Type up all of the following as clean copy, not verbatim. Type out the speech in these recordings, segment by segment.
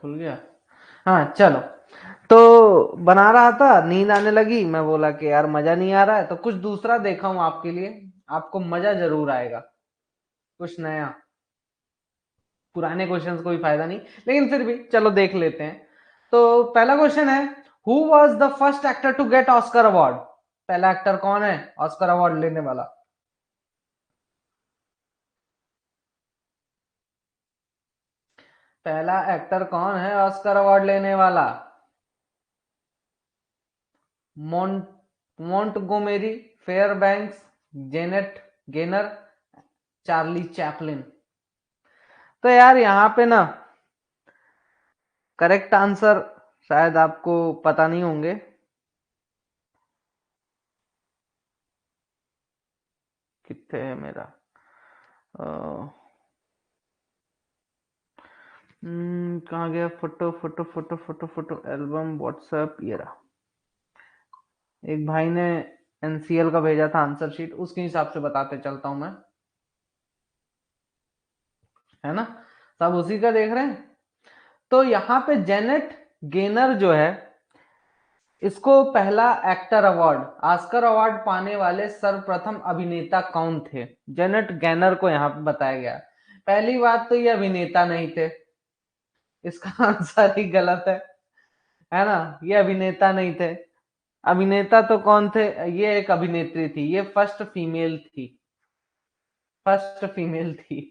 खुल गया। हाँ चलो, तो बना रहा था, नींद आने लगी, मैं बोला कि यार मजा नहीं आ रहा है तो कुछ दूसरा देखा हूं आपके लिए, आपको मजा जरूर आएगा, कुछ नया। पुराने क्वेश्चंस कोई फायदा नहीं, लेकिन फिर भी चलो देख लेते हैं। तो पहला क्वेश्चन है, who was the first actor to get Oscar award? पहला एक्टर कौन है ऑस्कर अवार्ड लेने वाला? पहला एक्टर कौन है ऑस्कर अवार्ड लेने वाला? मोंट Montgomery, Fairbanks, Janet gainer, Charlie Chaplin? तो यार यहाँ पे ना करेक्ट आंसर शायद आपको पता नहीं होंगे। कितने है मेरा कहाँ गया? Photo photo photo photo photo album WhatsApp, ये रहा। एक भाई ने एनसीएल का भेजा था आंसर शीट, उसके हिसाब से बताते चलता हूं मैं, है ना? सब उसी का देख रहे हैं। तो यहाँ पे जेनेट गेनर जो है, इसको पहला एक्टर अवार्ड, ऑस्कर अवार्ड पाने वाले सर्वप्रथम अभिनेता कौन थे? जेनेट गैनर को यहाँ पे बताया गया। पहली बात तो ये अभिनेता नहीं थे, इसका आंसर ही गलत है ना? ये अभिनेता नहीं थे। अभिनेता तो कौन थे? ये एक अभिनेत्री थी, ये फर्स्ट फीमेल थी, फर्स्ट फीमेल थी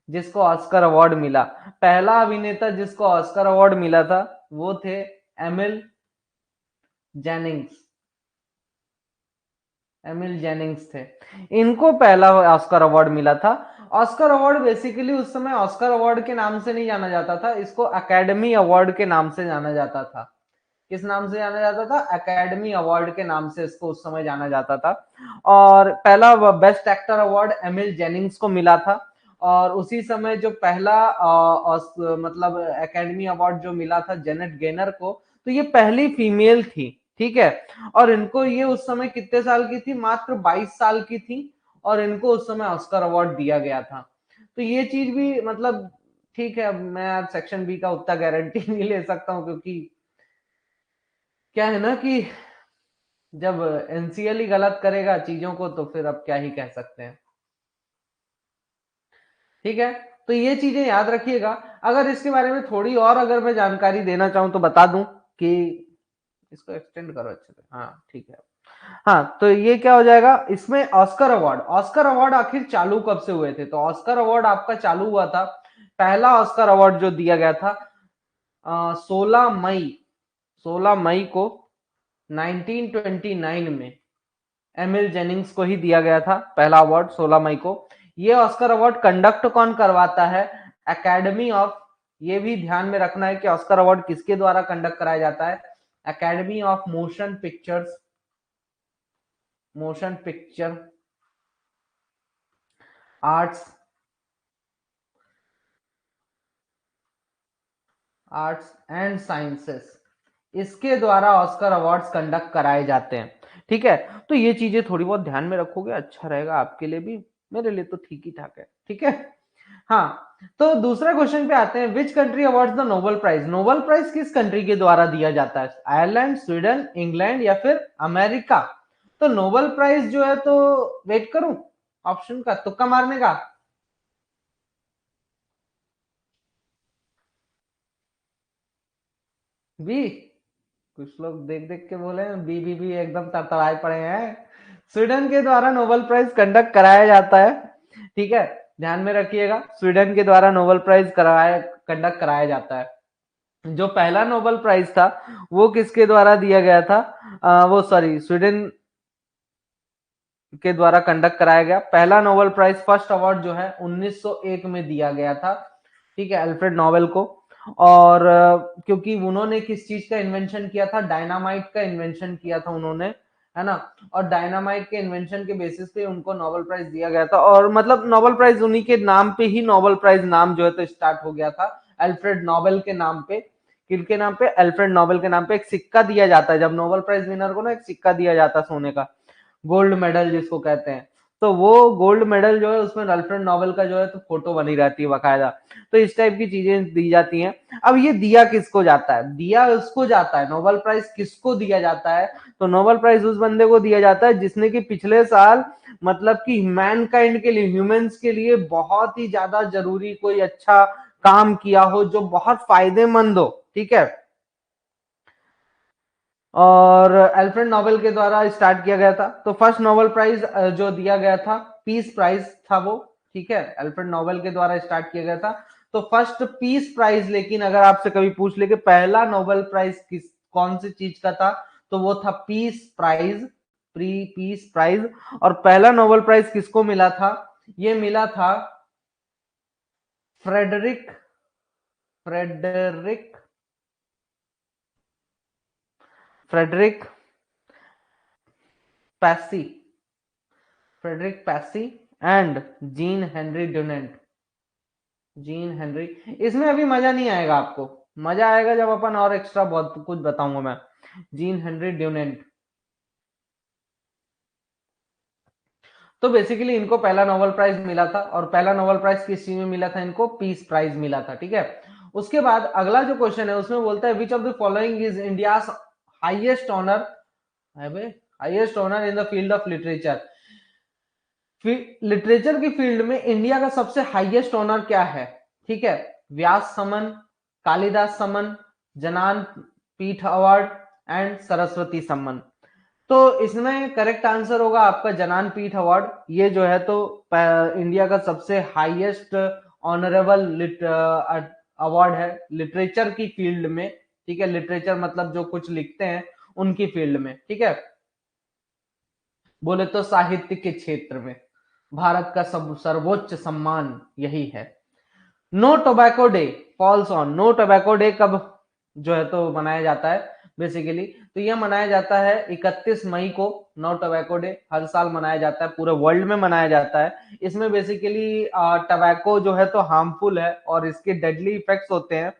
जिसको ऑस्कर अवार्ड मिला। पहला अभिनेता जिसको ऑस्कर अवार्ड मिला था वो थे एमिल जेनिंग्स, एमिल जेनिंग्स थे। इनको पहला ऑस्कर अवार्ड मिला था। ऑस्कर अवार्ड बेसिकली उस समय ऑस्कर अवार्ड के नाम से नहीं जाना जाता था, इसको अकेडमी अवार्ड के नाम से जाना जाता था। किस नाम से जाना जाता था? एकेडमी अवार्ड के नाम से इसको उस समय जाना जाता था। और पहला best actor award Emil Jennings को मिला था। और उसी समय जो पहला मतलब एकेडमी अवार्ड जो मिला था जेनेट गेनर को, तो ये पहली फीमेल थी, ठीक है। और इनको ये उस समय कितने साल की थी? मात्र 22 साल की थी, और इनको उस समय ऑस्कर अवार्ड दिया गया था। तो ये चीज भी मतलब ठीक है। अब मैं आज सेक्शन बी का उतना गारंटी नहीं ले सकता हूँ, क्योंकि क्या है ना कि जब एनसीएल ही गलत करेगा चीजों को तो फिर अब क्या ही कह सकते हैं, ठीक है। तो ये चीजें याद रखिएगा। अगर इसके बारे में थोड़ी और अगर मैं जानकारी देना चाहूं तो बता दूं कि इसको एक्सटेंड करो अच्छे से, हाँ ठीक है। हाँ, तो ये क्या हो जाएगा इसमें? ऑस्कर अवार्ड, ऑस्कर अवार्ड आखिर चालू कब से हुए थे? तो ऑस्कर अवार्ड आपका चालू हुआ था, पहला ऑस्कर अवार्ड जो दिया गया था 16 मई, 16 मई को 1929 में एमिल जेनिंग्स को ही दिया गया था पहला अवार्ड, 16 मई को। ये ऑस्कर अवार्ड कंडक्ट कौन करवाता है? एकेडमी ऑफ, ये भी ध्यान में रखना है कि ऑस्कर अवार्ड किसके द्वारा कंडक्ट कराया जाता है? Academy of motion pictures, motion picture arts, arts and sciences, इसके द्वारा ऑस्कर अवार्ड्स कंडक्ट कराए जाते हैं, ठीक है। तो ये चीजें थोड़ी बहुत ध्यान में रखोगे, अच्छा रहेगा आपके लिए भी, मेरे लिए तो ठीक ही ठाक है, ठीक है। हाँ, तो दूसरे क्वेश्चन पे आते हैं, which country awards the Nobel prize? Nobel prize किस कंट्री के द्वारा दिया जाता है? आयरलैंड, स्वीडन, इंग्लैंड या फिर अमेरिका? तो नोबेल प्राइज जो है, तो वेट करूं ऑप्शन का, तुक्का मारने का? बी? कुछ लोग देख देख के बोले बी एकदम तड़तड़ाए पड़े हैं। स्वीडन के द्वारा नोबेल प्राइज कंडक्ट कराया जाता है, ठीक है। ध्यान में रखिएगा, स्वीडन के द्वारा नोबेल प्राइज कराया कंडक्ट कराया जाता है। जो पहला नोबेल प्राइज था वो किसके द्वारा दिया गया था? वो सॉरी, स्वीडन के द्वारा कंडक्ट कराया गया। पहला नोबेल प्राइज, फर्स्ट अवार्ड जो है 1901 में दिया गया था, ठीक है, अल्फ्रेड नोबेल को। और क्योंकि उन्होंने किस चीज का इन्वेंशन किया था? डायनामाइट का इन्वेंशन किया था उन्होंने, है ना? और डायनामाइट के इन्वेंशन के बेसिस पे उनको नोबेल प्राइज दिया गया था। और मतलब नोबेल प्राइज उन्हीं के नाम पे ही, नोबेल प्राइज नाम जो है तो स्टार्ट हो गया था अल्फ्रेड नोबेल के नाम पे। किनके नाम पे? अल्फ्रेड नोबेल के नाम पे एक सिक्का दिया जाता है जब नोबेल प्राइज विनर को ना, एक सिक्का दिया जाता है सोने का, गोल्ड मेडल जिसको कहते हैं। तो वो गोल्ड मेडल जो है उसमें अल्फ्रेड नोबेल का जो है तो फोटो बनी रहती है बाकायदा। तो इस टाइप की चीजें दी जाती हैं। अब ये दिया किसको जाता है? दिया उसको जाता है, नोबेल प्राइज किसको दिया जाता है? तो नोबेल प्राइज उस बंदे को दिया जाता है जिसने कि पिछले साल मतलब कि मैनकाइंड के लिए, ह्यूमंस के लिए बहुत ही ज्यादा जरूरी कोई अच्छा काम किया हो, जो बहुत फायदेमंद हो, ठीक है। और अल्फ्रेड नोबेल के द्वारा स्टार्ट किया गया था। तो फर्स्ट नोबेल प्राइज जो दिया गया था, पीस प्राइज था वो, ठीक है, अल्फ्रेड नोबेल के द्वारा स्टार्ट किया गया था। तो फर्स्ट पीस प्राइज, लेकिन अगर आपसे कभी पूछ ले कि पहला नोबेल प्राइज किस कौन सी चीज का था, तो वो था peace prize, pre peace prize. और पहला नोबेल प्राइज किसको मिला था? ये मिला था Frederic Frederic Frederic Passy Frederic Passy and Jean Henri Dunant. Jean Henri. इसमें अभी मजा नहीं आएगा आपको, मजा आएगा जब अपन और एक्स्ट्रा बहुत कुछ बताऊंगा मैं। Gene Henri Dunant. तो बेसिकली इनको पहला नोबेल प्राइज मिला था, और पहला नोबेल प्राइज किस चीज में मिला था? इनको पीस प्राइज मिला था, ठीक है। उसके बाद अगला जो क्वेश्चन है उसमें बोलता है which of the following is India highest honour, highest honour in the field of literature. Literature की फील्ड में इंडिया का सबसे हाईएस्ट ऑनर क्या है? ठीक है, व्यास समन, कालिदास समन, जनान पीठ अवार्ड एंड सरस्वती सम्मान। तो इसमें करेक्ट आंसर होगा आपका जनान पीठ अवार्ड। ये जो है तो इंडिया का सबसे हाईएस्ट ऑनरेबल अवार्ड है लिटरेचर की फील्ड में, ठीक है। लिटरेचर मतलब जो कुछ लिखते हैं उनकी फील्ड में, ठीक है। बोले तो साहित्य के क्षेत्र में भारत का सब सर्वोच्च सम्मान यही है। No tobacco day falls on, no tobacco day कब जो है तो मनाया जाता है बेसिकली? तो यह मनाया जाता है 31 मई को। नो टोबैको डे हर साल मनाया जाता है, पूरे वर्ल्ड में मनाया जाता है। इसमें बेसिकली टोबैको जो है तो हार्मफुल है और इसके डेडली इफेक्ट्स होते हैं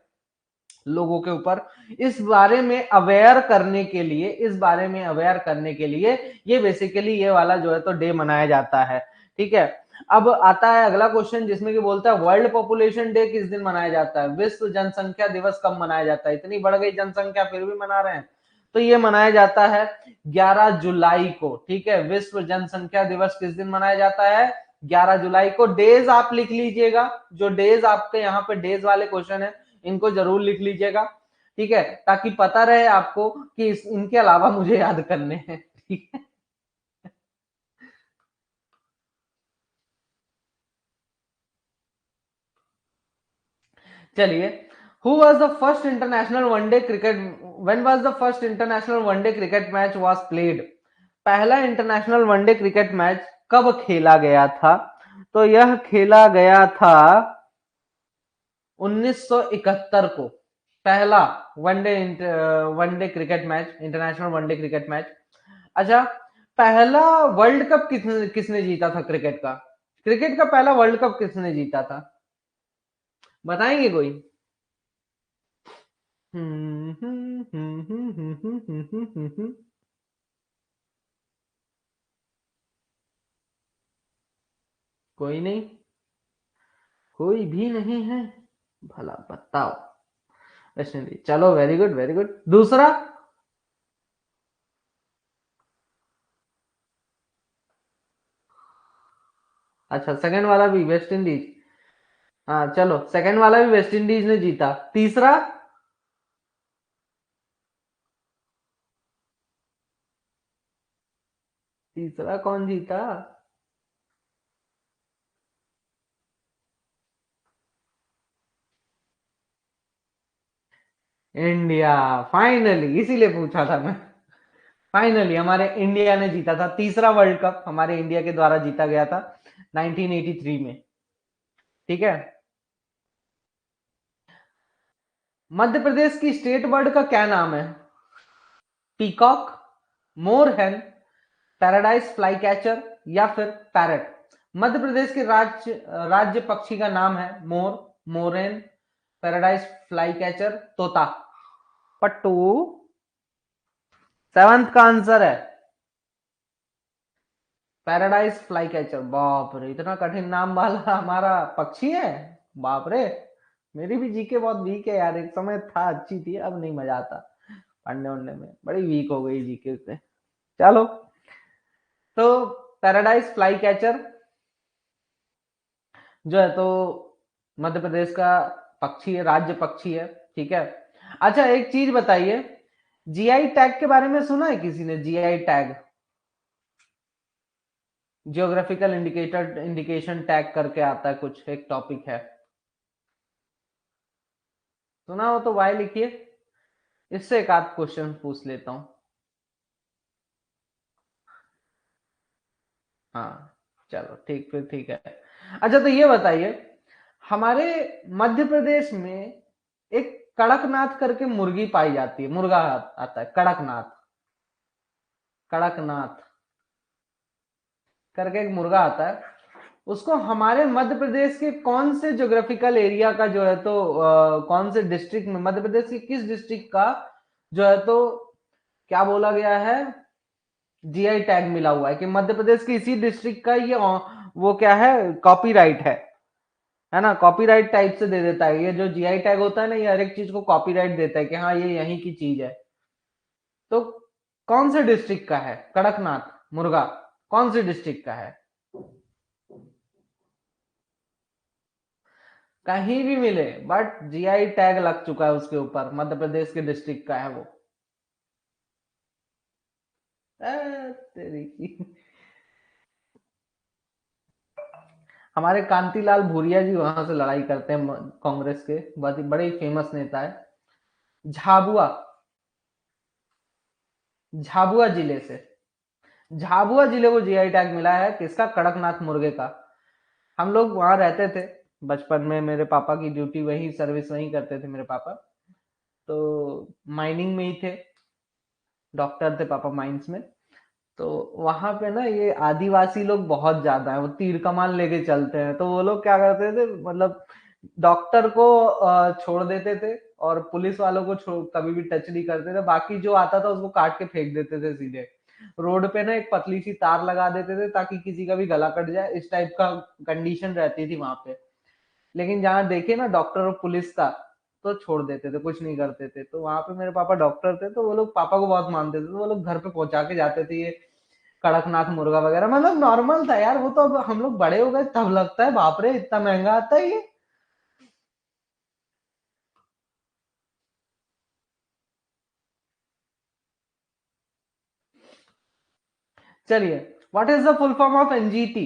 लोगों के ऊपर। इस बारे में अवेयर करने के लिए, इस बारे में अवेयर करने के लिए ये बेसिकली ये वाला जो है तो डे मनाया जाता है, ठीक है। अब आता है अगला क्वेश्चन जिसमें कि बोलता है वर्ल्ड पॉपुलेशन डे किस दिन मनाया जाता है? विश्व जनसंख्या दिवस कब मनाया जाता है? इतनी बढ़ गई जनसंख्या फिर भी मना रहे हैं। तो ये मनाया जाता है 11 जुलाई को, ठीक है। विश्व जनसंख्या दिवस किस दिन मनाया जाता है? 11 जुलाई को। डेज आप लिख लीजिएगा, जो डेज आपके यहाँ पे डेज वाले क्वेश्चन है इनको जरूर लिख लीजिएगा, ठीक है, ताकि पता रहे आपको कि इनके अलावा मुझे याद करने हैं, ठीक है। चलिए, who was the first international one day cricket, when was the first international one day cricket match was played? पहला इंटरनेशनल वनडे क्रिकेट मैच कब खेला गया था? तो यह खेला गया था 1971 को। पहला one day one day cricket match, international one day cricket match. अच्छा, पहला वर्ल्ड कप किसने किसने जीता था क्रिकेट का? क्रिकेट का पहला वर्ल्ड कप किसने जीता था? बताएंगे कोई? कोई नहीं, कोई भी नहीं है, भला बताओ। वेस्ट इंडीज, चलो वेरी गुड वेरी गुड। दूसरा? अच्छा, सेकंड वाला भी वेस्ट इंडीज। हाँ चलो, सेकंड वाला भी वेस्ट इंडीज ने जीता। तीसरा? तीसरा कौन जीता? इंडिया। फाइनली, इसीलिए पूछा था मैं। फाइनली हमारे इंडिया ने जीता था, तीसरा वर्ल्ड कप हमारे इंडिया के द्वारा जीता गया था 1983 में, ठीक है। मध्य प्रदेश की स्टेट बर्ड का क्या नाम है? पीकॉक, मोर हैन, पैराडाइज फ्लाई कैचर या फिर पैरट? मध्य प्रदेश के राज्य राज्य पक्षी का नाम है मोर, मोरेन, पैराडाइज फ्लाई कैचर, तोता। पट्टू। सेवंथ का आंसर है पैराडाइज फ्लाई कैचर, बाप रे इतना कठिन नाम वाला हमारा पक्षी है, बाप रे। मेरी भी जीके बहुत वीक है यार, एक समय था अच्छी थी, अब नहीं मजा आता पढ़ने उड़ने में, बड़ी वीक हो गई जीके से। चलो, तो पैराडाइज फ्लाई कैचर जो है तो मध्य प्रदेश का पक्षी है, राज्य पक्षी है, ठीक है। अच्छा एक चीज बताइए, जीआई टैग के बारे में सुना है किसी ने? GI tag, geographical indicator indication tag करके आता है कुछ, एक टॉपिक है, सुना हो तो वाई लिखिए, इससे एक आध क्वेश्चन पूछ लेता हूं। हाँ चलो ठीक, फिर ठीक है। अच्छा तो ये बताइए, हमारे मध्य प्रदेश में एक कड़कनाथ करके मुर्गी पाई जाती है, मुर्गा आता है कड़कनाथ, कड़कनाथ करके एक मुर्गा आता है, उसको हमारे मध्य प्रदेश के कौन से ज्योग्राफिकल एरिया का जो है तो कौन से डिस्ट्रिक्ट में, मध्य प्रदेश के किस डिस्ट्रिक्ट का जो है तो क्या बोला गया है, जीआई टैग मिला हुआ है कि मध्य प्रदेश के इसी डिस्ट्रिक्ट का ये वो क्या है, कॉपीराइट है ना, कॉपीराइट टाइप से दे देता है, ये जो जीआई टैग होता है ना, ये हर एक चीज को कॉपीराइट देता है कि हाँ ये यहीं की चीज है। तो कौन से डिस्ट्रिक्ट का है कड़कनाथ मुर्गा, कौन से डिस्ट्रिक्ट का है? कहीं भी मिले, बट जीआई टैग लग चुका है उसके ऊपर, मध्य प्रदेश के डिस्ट्रिक्ट का है वो। तेरी की। हमारे कांतिलाल भूरिया जी वहां से लड़ाई करते हैं, कांग्रेस के बहुत ही बड़े फेमस नेता है, झाबुआ, झाबुआ जिले से, झाबुआ जिले को जीआई टैग मिला है किसका, कड़कनाथ मुर्गे का। हम लोग वहां रहते थे बचपन में, मेरे पापा की ड्यूटी वही, सर्विस वही करते थे मेरे पापा, तो माइनिंग में ही थे, डॉक्टर थे पापा माइंस में। तो वहां पे ना ये आदिवासी लोग बहुत ज्यादा है, वो तीर कमान लेके चलते हैं, तो वो लोग क्या करते थे, मतलब डॉक्टर को छोड़ देते थे, और पुलिस वालों को कभी भी टच नहीं करते थे, बाकी जो आता था उसको काट के फेंक देते थे सीधे रोड पे ना, एक पतली सी तार लगा देते थे ताकि किसी का भी गला कट जाए, इस टाइप का कंडीशन रहती थी वहां पे। लेकिन जहाँ देखे ना डॉक्टर और पुलिस का, तो छोड़ देते थे, कुछ नहीं करते थे। तो वहां पे मेरे पापा डॉक्टर थे, तो वो लोग पापा को बहुत मानते थे, तो वो लोग घर पे पहुंचा के जाते थे ये कड़कनाथ मुर्गा वगैरह, मतलब नॉर्मल था यार वो तो, अब हम लोग बड़े हो गए तब लगता है बाप रे इतना महंगा आता है ये। चलिए, what is the full form of NGT?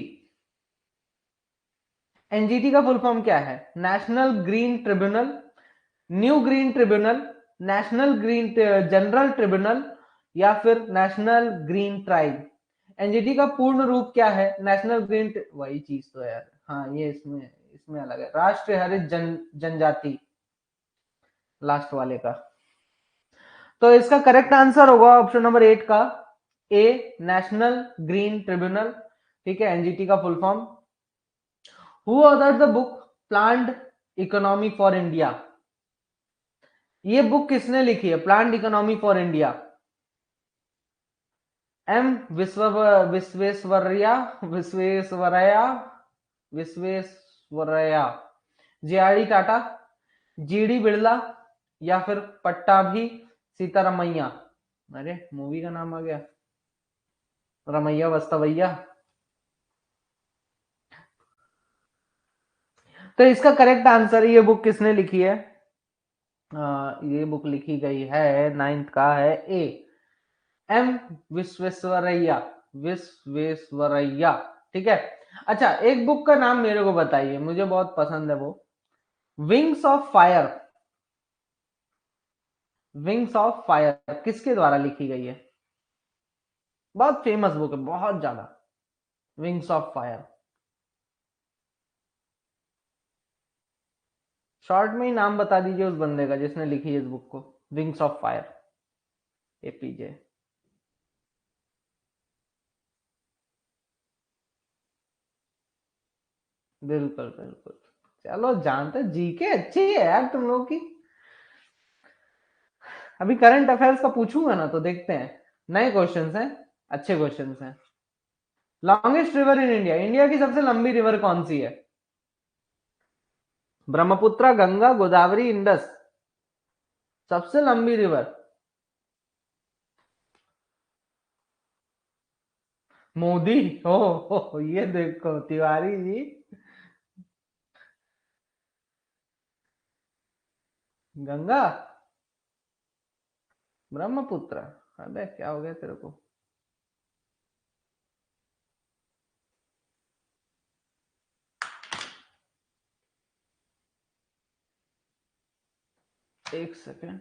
NGT का फुल फॉर्म क्या है? National green tribunal, new green tribunal, national green general tribunal, या फिर नेशनल ग्रीन ट्राइब। एनजीटी का पूर्ण रूप क्या है? नेशनल ग्रीन, वही चीज तो है यार, हाँ ये इसमें इसमें अलग है, राष्ट्रीय हरित जनजाति, लास्ट वाले का। तो इसका करेक्ट आंसर होगा ऑप्शन नंबर 8 का, ए, नेशनल ग्रीन ट्रिब्यूनल, ठीक है, एनजीटी का full form. Who authored the book plant economy for India? ये बुक किसने लिखी है, plant economy for India? M Visvesvaraya, Visvesvaraya, Visvesvaraya, J R D Tata, GD Birla, या फिर पट्टाभी सीतारमैया। अरे मूवी का नाम आ गया, रमैया वस्तवैया। तो इसका करेक्ट आंसर, ये बुक किसने लिखी है? ये बुक लिखी गई है, नाइन्थ का है, ए, एम विश्वेश्वरैया, विश्वेश्वरैया, ठीक है। अच्छा एक बुक का नाम मेरे को बताइए, मुझे बहुत पसंद है वो, wings of fire, wings of fire किसके द्वारा लिखी गई है? बहुत फेमस बुक है, बहुत ज्यादा, विंग्स ऑफ फायर। शॉर्ट में ही नाम बता दीजिए उस बंदे का जिसने लिखी है इस बुक को, विंग्स ऑफ फायर, एपीजे। बिल्कुल बिल्कुल। चलो जानते, जीके अच्छी है यार तुम लोग की। अभी करंट अफेयर्स का पूछूंगा ना तो देखते हैं, नए क्वेश्चंस हैं, अच्छे क्वेश्चंस हैं। Longest river in India, India की सबसे लंबी रिवर कौन सी है? ब्रह्मपुत्र, गंगा, गोदावरी, इंडस। सबसे लंबी रिवर। मोदी। हो, ये देखो तिवारी जी। गंगा। ब्रह्मपुत्र। अबे क्या हो गया तेरे को? एक सेकेंड।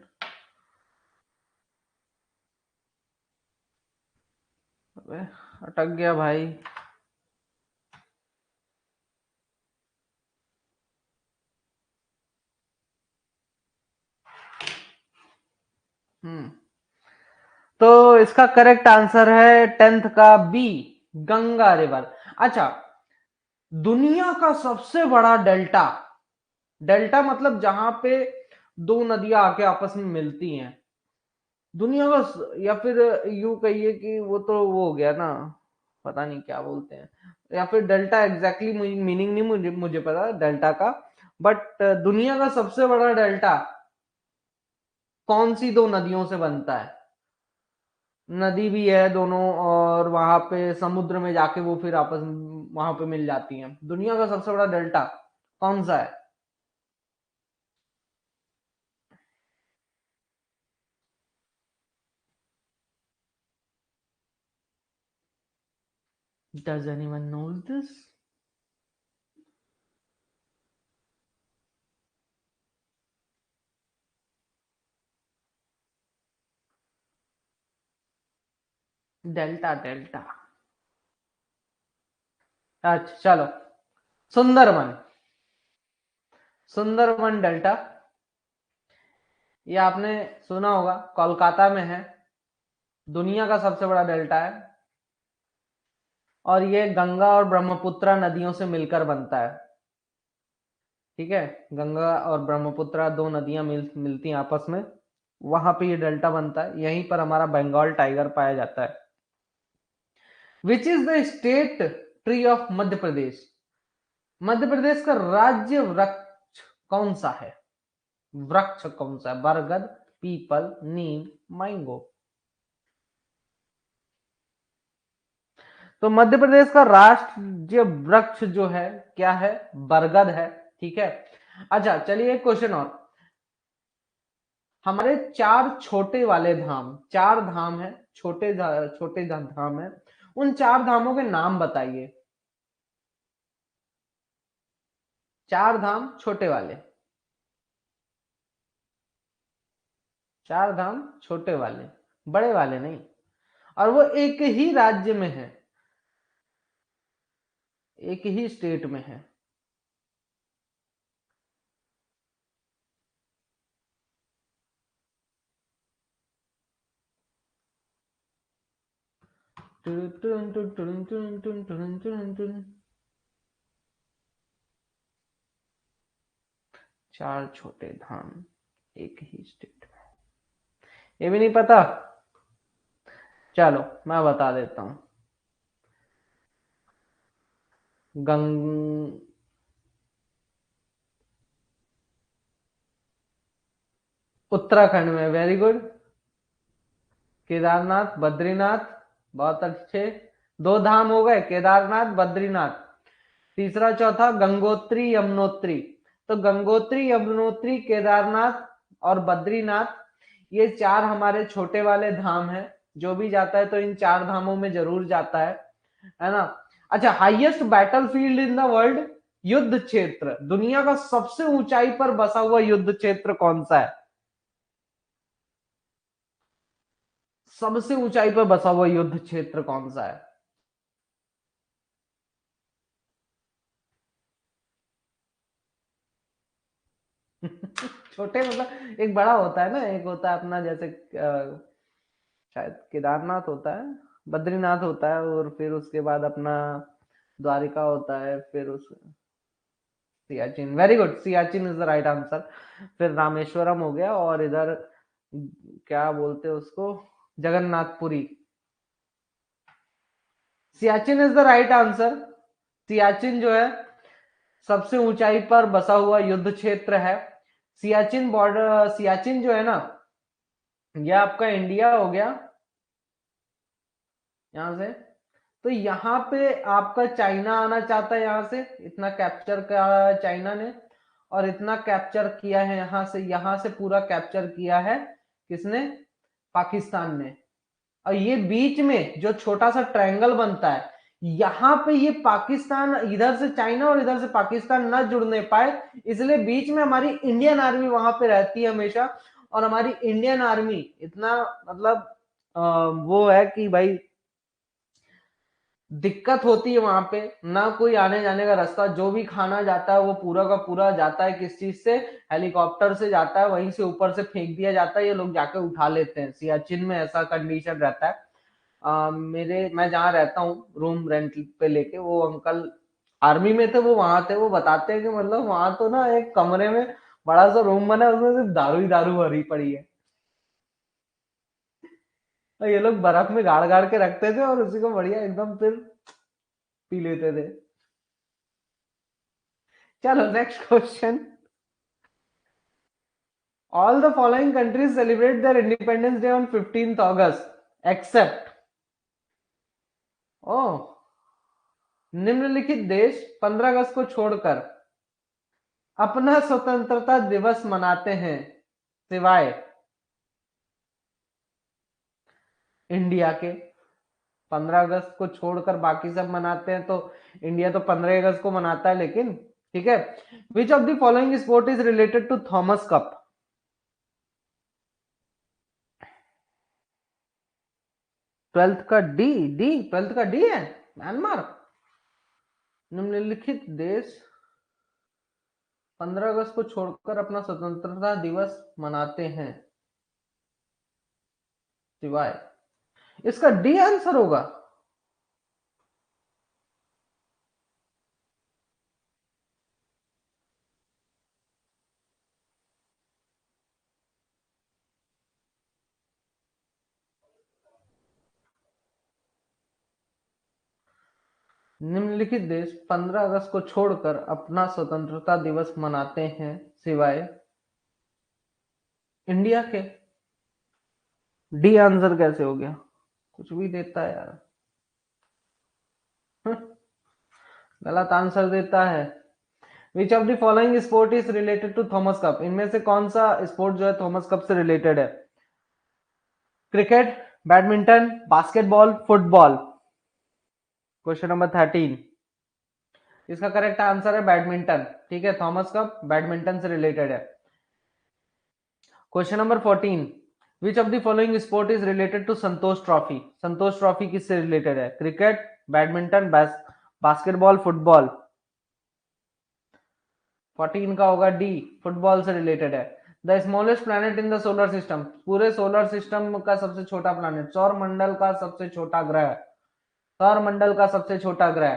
अबे अटक गया भाई। हम्म। तो इसका करेक्ट आंसर है 10th का बी, गंगा रिवर। अच्छा, दुनिया का सबसे बड़ा डेल्टा, डेल्टा मतलब जहां पे दो नदियां आके आपस में मिलती हैं, दुनिया का, या फिर यूं कहिए कि वो तो वो हो गया ना, पता नहीं क्या बोलते हैं, या फिर डेल्टा एग्जैक्टली मीनिंग नहीं मुझे मुझे पता डेल्टा का, बट दुनिया का सबसे बड़ा डेल्टा कौन सी दो नदियों से बनता है? नदी भी है दोनों, और वहां पे समुद्र में जाके वो फिर आपस में वहां पे मिल जाती हैं। दुनिया का सबसे बड़ा डेल्टा कौन सा है? Does anyone knows this? Delta, delta. अच्छा चलो, सुंदरबन। सुंदरबन डेल्टा, ये आपने सुना होगा, कोलकाता में है, दुनिया का सबसे बड़ा डेल्टा है, और ये गंगा और ब्रह्मपुत्र नदियों से मिलकर बनता है। ठीक है, गंगा और ब्रह्मपुत्र दो नदियां मिलती हैं आपस में, वहां पे ये डेल्टा बनता है, यहीं पर हमारा बंगाल टाइगर पाया जाता है। Which is the state tree of Madhya Pradesh? Madhya Pradesh का राज्य वृक्ष कौन सा है? वृक्ष कौन सा है? बरगद, पीपल, नीम, मैंगो। तो मध्य प्रदेश का राष्ट्रीय वृक्ष जो है क्या है? बरगद है। ठीक है। अच्छा चलिए एक क्वेश्चन और। हमारे चार छोटे वाले धाम, चार धाम है, छोटे धाम है, उन चार धामों के नाम बताइए। चार धाम छोटे वाले, चार धाम छोटे वाले, बड़े वाले नहीं, और वो एक ही राज्य में है, एक ही स्टेट में है। चार छोटे धाम एक ही स्टेट में, ये भी नहीं पता? चलो मैं बता देता हूं। गंग उत्तराखंड में, वेरी गुड। केदारनाथ, बद्रीनाथ, बहुत अच्छे। दो धाम हो गए, केदारनाथ, बद्रीनाथ। तीसरा चौथा गंगोत्री, यमुनोत्री। तो गंगोत्री, यमुनोत्री, केदारनाथ और बद्रीनाथ, ये चार हमारे छोटे वाले धाम हैं। जो भी जाता है तो इन चार धामों में जरूर जाता है ना? अच्छा, highest battlefield in the world, युद्ध क्षेत्र, दुनिया का सबसे ऊंचाई पर बसा हुआ युद्ध क्षेत्र कौन सा है? सबसे ऊंचाई पर बसा हुआ युद्ध क्षेत्र कौन सा है? छोटे मतलब एक बड़ा होता है ना, एक होता है अपना जैसे शायद केदारनाथ होता है, बद्रीनाथ होता है, और फिर उसके बाद अपना द्वारिका होता है, फिर उस Siachen, very good, Siachen is the right answer. फिर रामेश्वरम हो गया, और इधर क्या बोलते हैं उसको, Jagannathpuri. Siachen is the right answer. Siachen जो है सबसे ऊंचाई पर बसा हुआ युद्ध क्षेत्र है। सियाचिन बॉर्डर, सियाचिन जो है ना, यह आपका इंडिया हो गया यहां से। तो यहाँ पे आपका चाइना आना चाहता है, यहां से इतना कैप्चर किया चाइना ने, और इतना कैप्चर किया है यहाँ से पूरा कैप्चर किया है किसने? पाकिस्तान ने। और ये बीच में जो छोटा सा ट्रायंगल बनता है, यहाँ पे ये पाकिस्तान, इधर से चाइना और इधर से पाकिस्तान ना जुड़ने पाए, इसलिए बीच में हमारी इंडियन आर्मी वहां पे रहती है हमेशा। और हमारी इंडियन आर्मी इतना मतलब वो है कि भाई दिक्कत होती है वहां पे, ना कोई आने जाने का रास्ता, जो भी खाना जाता है वो पूरा का पूरा जाता है किस चीज से? हेलीकॉप्टर से जाता है, वहीं से ऊपर से फेंक दिया जाता है, ये लोग जाके उठा लेते हैं। सियाचिन में ऐसा कंडीशन रहता है। मैं जहाँ रहता हूँ रूम रेंट पे लेके, वो अंकल आर्मी में थे, वो वहां थे, वो बताते हैं कि मतलब वहां तो ना एक कमरे में बड़ा सा रूम बना है, उसमें सिर्फ दारू ही दारू भरी पड़ी है, और ये लोग बर्फ में गाड़ गाड़ के रखते थे और उसी को बढ़िया एकदम फिर पी लेते थे। चलो next question. All the following countries celebrate their independence day on 15th August except. ओ, निम्नलिखित देश 15 अगस्त को छोड़कर अपना स्वतंत्रता दिवस मनाते हैं सिवाय इंडिया के। 15 अगस्त को छोड़कर बाकी सब मनाते हैं, तो इंडिया तो 15 अगस्त को मनाता है लेकिन, ठीक है। Which of the following sport is related to Thomas Cup? Twelfth का डी, डी ट्वेल्थ का डी है म्यांमार। निम्नलिखित देश 15 अगस्त को छोड़कर अपना स्वतंत्रता दिवस मनाते हैं सिवाय, इसका डी आंसर होगा। निम्नलिखित देश 15 अगस्त को छोड़कर अपना स्वतंत्रता दिवस मनाते हैं सिवाय इंडिया के। डी आंसर कैसे हो गया? कुछ भी देता है यार। गलत आंसर देता है। Which of the following sport is related to Thomas Cup? इनमें से कौन सा स्पोर्ट जो है थॉमस कप से रिलेटेड है? Cricket, badminton, basketball, football. Question number 13, इसका करेक्ट आंसर है बैडमिंटन। ठीक है, थॉमस कप बैडमिंटन से रिलेटेड है। Question number 14, which of the following sport is related to Santosh trophy? Santosh trophy किससे रिलेटेड है? Cricket, badminton, basketball, football. 14 का होगा डी, फुटबॉल से रिलेटेड है। The smallest planet in the solar system? पूरे solar system का सबसे छोटा प्लैनेट, सौर मंडल का सबसे छोटा ग्रह, सौर मंडल का सबसे छोटा ग्रह,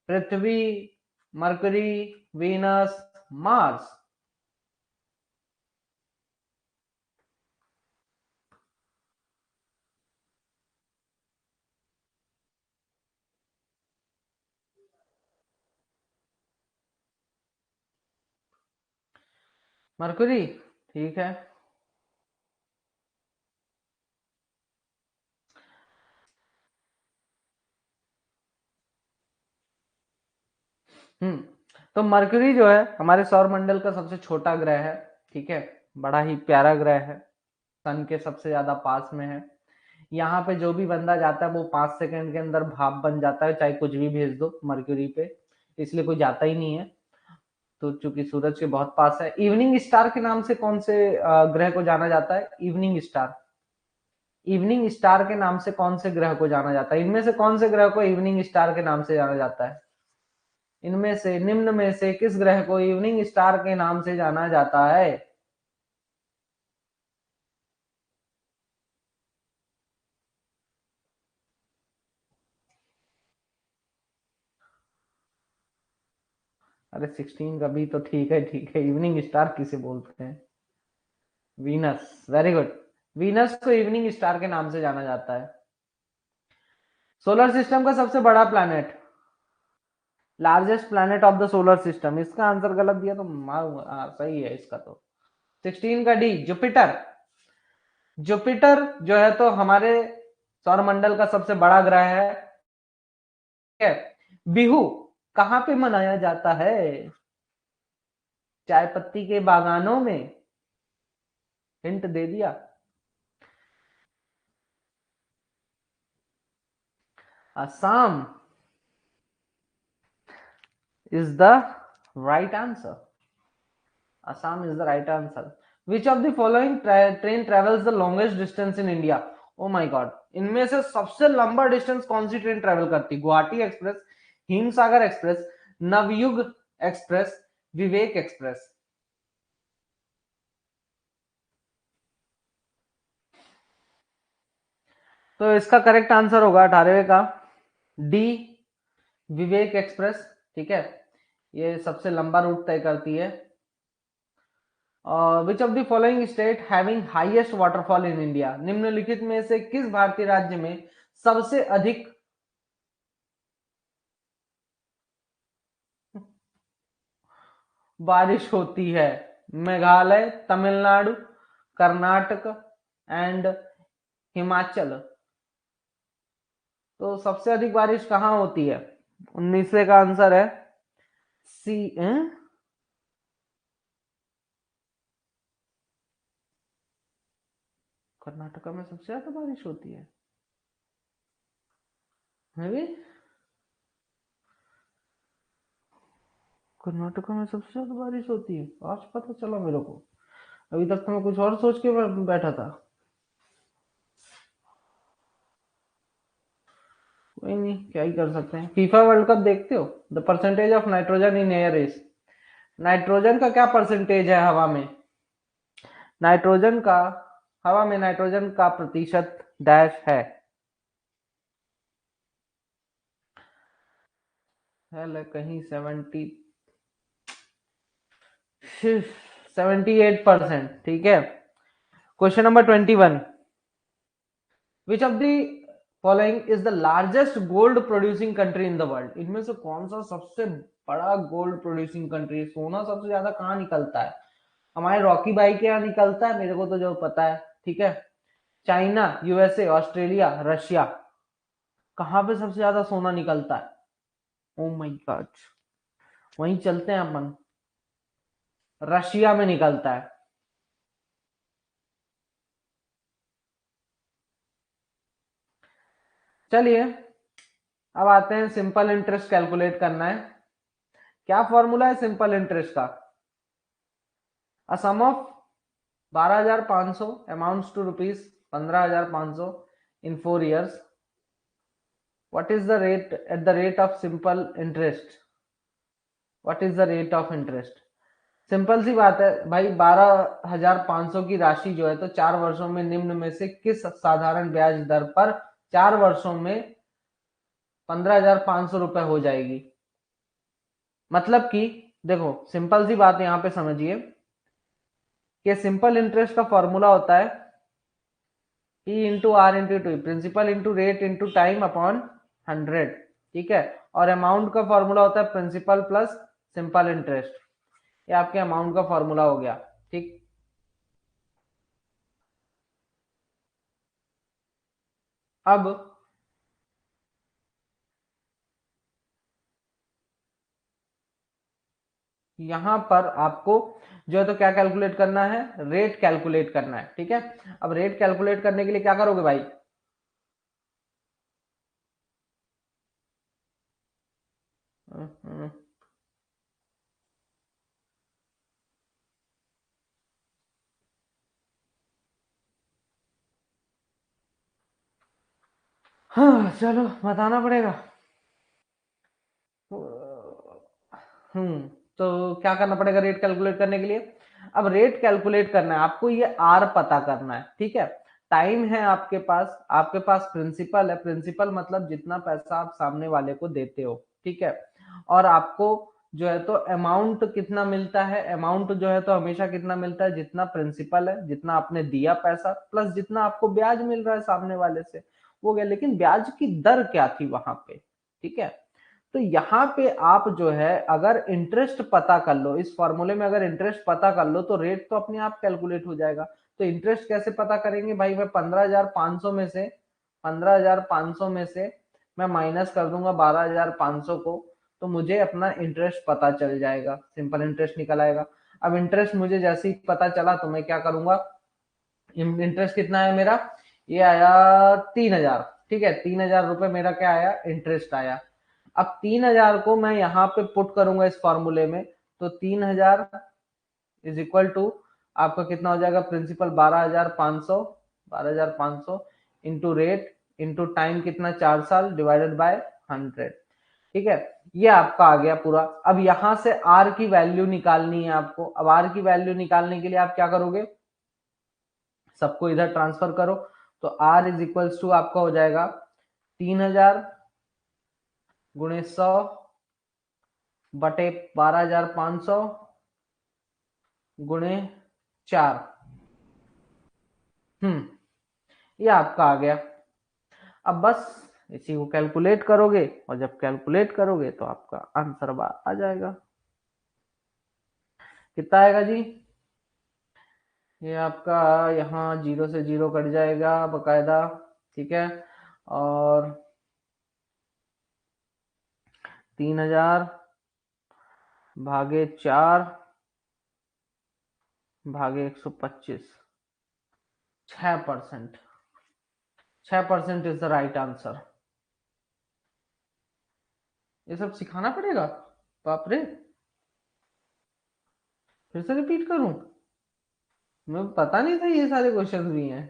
पृथ्वी, मरकरी, वीनस, मार्स। मरकरी, ठीक है। हम्म, तो मरकरी जो है हमारे सौर मंडल का सबसे छोटा ग्रह है, ठीक है। बड़ा ही प्यारा ग्रह है, सन के सबसे ज्यादा पास में है। यहाँ पे जो भी बंदा जाता है वो 5 सेकंड के अंदर भाप बन जाता है, चाहे कुछ भी भेज दो मरक्यूरी पे, इसलिए कोई जाता ही नहीं है। तो चूंकि सूरज के बहुत पास है। इवनिंग स्टार के नाम से कौन से ग्रह को जाना जाता है? इवनिंग स्टार, इवनिंग स्टार के नाम से कौन से ग्रह को जाना जाता है? इनमें से कौन से ग्रह को इवनिंग स्टार के नाम से जाना जाता है? इनमें से, निम्न में से किस ग्रह को इवनिंग स्टार के नाम से जाना जाता है? अरे 16 का भी तो ठीक है, ठीक है, इवनिंग स्टार किसे बोलते हैं? Venus, very good. वीनस को इवनिंग स्टार के नाम से जाना जाता है। सोलर सिस्टम का सबसे बड़ा planet, largest planet of the solar system, इसका आंसर गलत दिया तो मारूंगा। सही है इसका तो। 16 का डी, जुपिटर। जुपिटर जो है तो हमारे सौरमंडल का सबसे बड़ा ग्रह है। ठीक है। बिहू कहाँ पे मनाया जाता है? चाय पत्ती के बागानों में। हिंट दे दिया। Assam is the right answer. Assam is the right answer. Which of the following train travels the longest distance in India? Oh my God. इनमें से सबसे लंबा डिस्टेंस कौन सी ट्रेन ट्रेवल करती? Guwahati express, Himsagar express, Navyug express, Vivek express. तो इसका correct answer होगा 18वें का डी, विवेक एक्सप्रेस। ठीक है, ये सबसे लंबा रूट तय करती है। Which of the following state having highest waterfall in India? निम्नलिखित में से किस भारतीय राज्य में सबसे अधिक बारिश होती है? मेघालय, तमिलनाडु, कर्नाटक एंड हिमाचल। तो सबसे अधिक बारिश कहां होती है? 19वें का आंसर है सी। कर्नाटका में सबसे ज्यादा बारिश होती है भी? कर्नाटका में सबसे ज्यादा बारिश होती है, आज पता चला मेरे को। अभी तक तो मैं कुछ और सोच के बैठा था। कोई नहीं, क्या ही कर सकते हैं। फीफा वर्ल्ड कप देखते हो? The percentage of nitrogen in air is. Nitrogen का क्या परसेंटेज है हवा में? नाइट्रोजन का, हवा में नाइट्रोजन का प्रतिशत डैश है? कहीं 78%। ठीक है। Question number 21। Which of the following is the largest gold producing country in the world? इनमें से कौन सा सबसे बड़ा गोल्ड प्रोड्यूसिंग कंट्री? सोना सबसे ज्यादा कहाँ निकलता है? हमारे रॉकी भाई के यहाँ निकलता है, मेरे को तो जो पता है। ठीक है। China, USA, Australia, Russia. कहाँ पे सबसे ज्यादा सोना निकलता है? ओ माय गॉड, वहीं चलते हैं अपन। रशिया में निकलता है। चलिए, अब आते हैं सिंपल इंटरेस्ट कैलकुलेट करना है। क्या फॉर्मूला है सिंपल इंटरेस्ट का? A sum of 12,500 amounts to rupees 15,500 in 4 years. What is the rate at the rate of simple interest? What is the rate of interest? Simple सी बात है भाई, 12,500 की राशि जो है तो 4 वर्षों में निम्न में से किस साधारण ब्याज दर पर 4 वर्षों में 15,500 रुपए हो जाएगी? मतलब कि देखो, सिंपल सी बात यहां पे समझिए कि सिंपल इंटरेस्ट का फॉर्मूला होता है P into R into two, principal into rate into time upon 100। ठीक है। और अमाउंट का फॉर्मूला होता है प्रिंसिपल प्लस सिंपल इंटरेस्ट। ये आपके अमाउंट का फॉर्मूला हो गया। ठीक। अब यहां पर आपको जो है तो क्या कैलकुलेट करना है? रेट कैलकुलेट करना है। ठीक है। अब रेट कैलकुलेट करने के लिए क्या करोगे भाई? हाँ चलो, बताना पड़ेगा। हम्म तो क्या करना पड़ेगा रेट कैलकुलेट करने के लिए? अब रेट कैलकुलेट करना है आपको, ये आर पता करना है। ठीक है। टाइम है आपके पास, आपके पास प्रिंसिपल है। प्रिंसिपल मतलब जितना पैसा आप सामने वाले को देते हो। ठीक है। और आपको जो है तो अमाउंट कितना मिलता है? अमाउंट जो है तो हमेशा कितना मिलता है? जितना प्रिंसिपल है, जितना आपने दिया पैसा, प्लस जितना आपको ब्याज मिल रहा है सामने वाले से, वो गया, लेकिन ब्याज की दर क्या थी वहां पे, ठीक है। तो यहाँ पे आप जो है अगर इंटरेस्ट पता कर लो, इस फॉर्मूले में अगर इंटरेस्ट पता कर लो तो रेट तो अपने आप कैलकुलेट हो जाएगा। तो इंटरेस्ट कैसे पता करेंगे भाई, मैं 15,500 में से 15,500 में से मैं माइनस कर दूंगा 12,500 को, तो मुझे अपना इंटरेस्ट पता चल जाएगा, सिंपल इंटरेस्ट निकल आएगा। अब इंटरेस्ट मुझे जैसे ही पता चला तो मैं क्या करूंगा, इंटरेस्ट कितना है मेरा, ये आया 3,000, ठीक है, 3,000 रुपए मेरा क्या आया, इंटरेस्ट आया। अब 3,000 को मैं यहाँ पे पुट करूंगा इस फॉर्मूले में, तो 3,000 इज इक्वल टू आपका कितना हो जाएगा, principal 12,500, 12,500 into rate into time कितना, 4 साल, डिवाइडेड बाय 100, ठीक है। ये आपका आ गया पूरा। अब यहां से आर की वैल्यू निकालनी है आपको। अब आर की वैल्यू निकालने के लिए आप क्या करोगे, सबको इधर ट्रांसफर करो, तो आर इज इक्वल्स टू आपका हो जाएगा 3,000 गुणे 100 बटे 12,500 गुणे 4। ये आपका आ गया। अब बस इसी को कैलकुलेट करोगे, और जब कैलकुलेट करोगे तो आपका आंसर आ जाएगा। कितना आएगा जी, ये आपका यहाँ 0 से 0 कट जाएगा बकायदा, ठीक है। और 3,000 भागे 4 भागे 125, 6%, 6% इज द राइट आंसर। ये सब सिखाना पड़ेगा, बाप रे, फिर से रिपीट करूं, मैं पता नहीं था ये सारे क्वेश्चन भी हैं।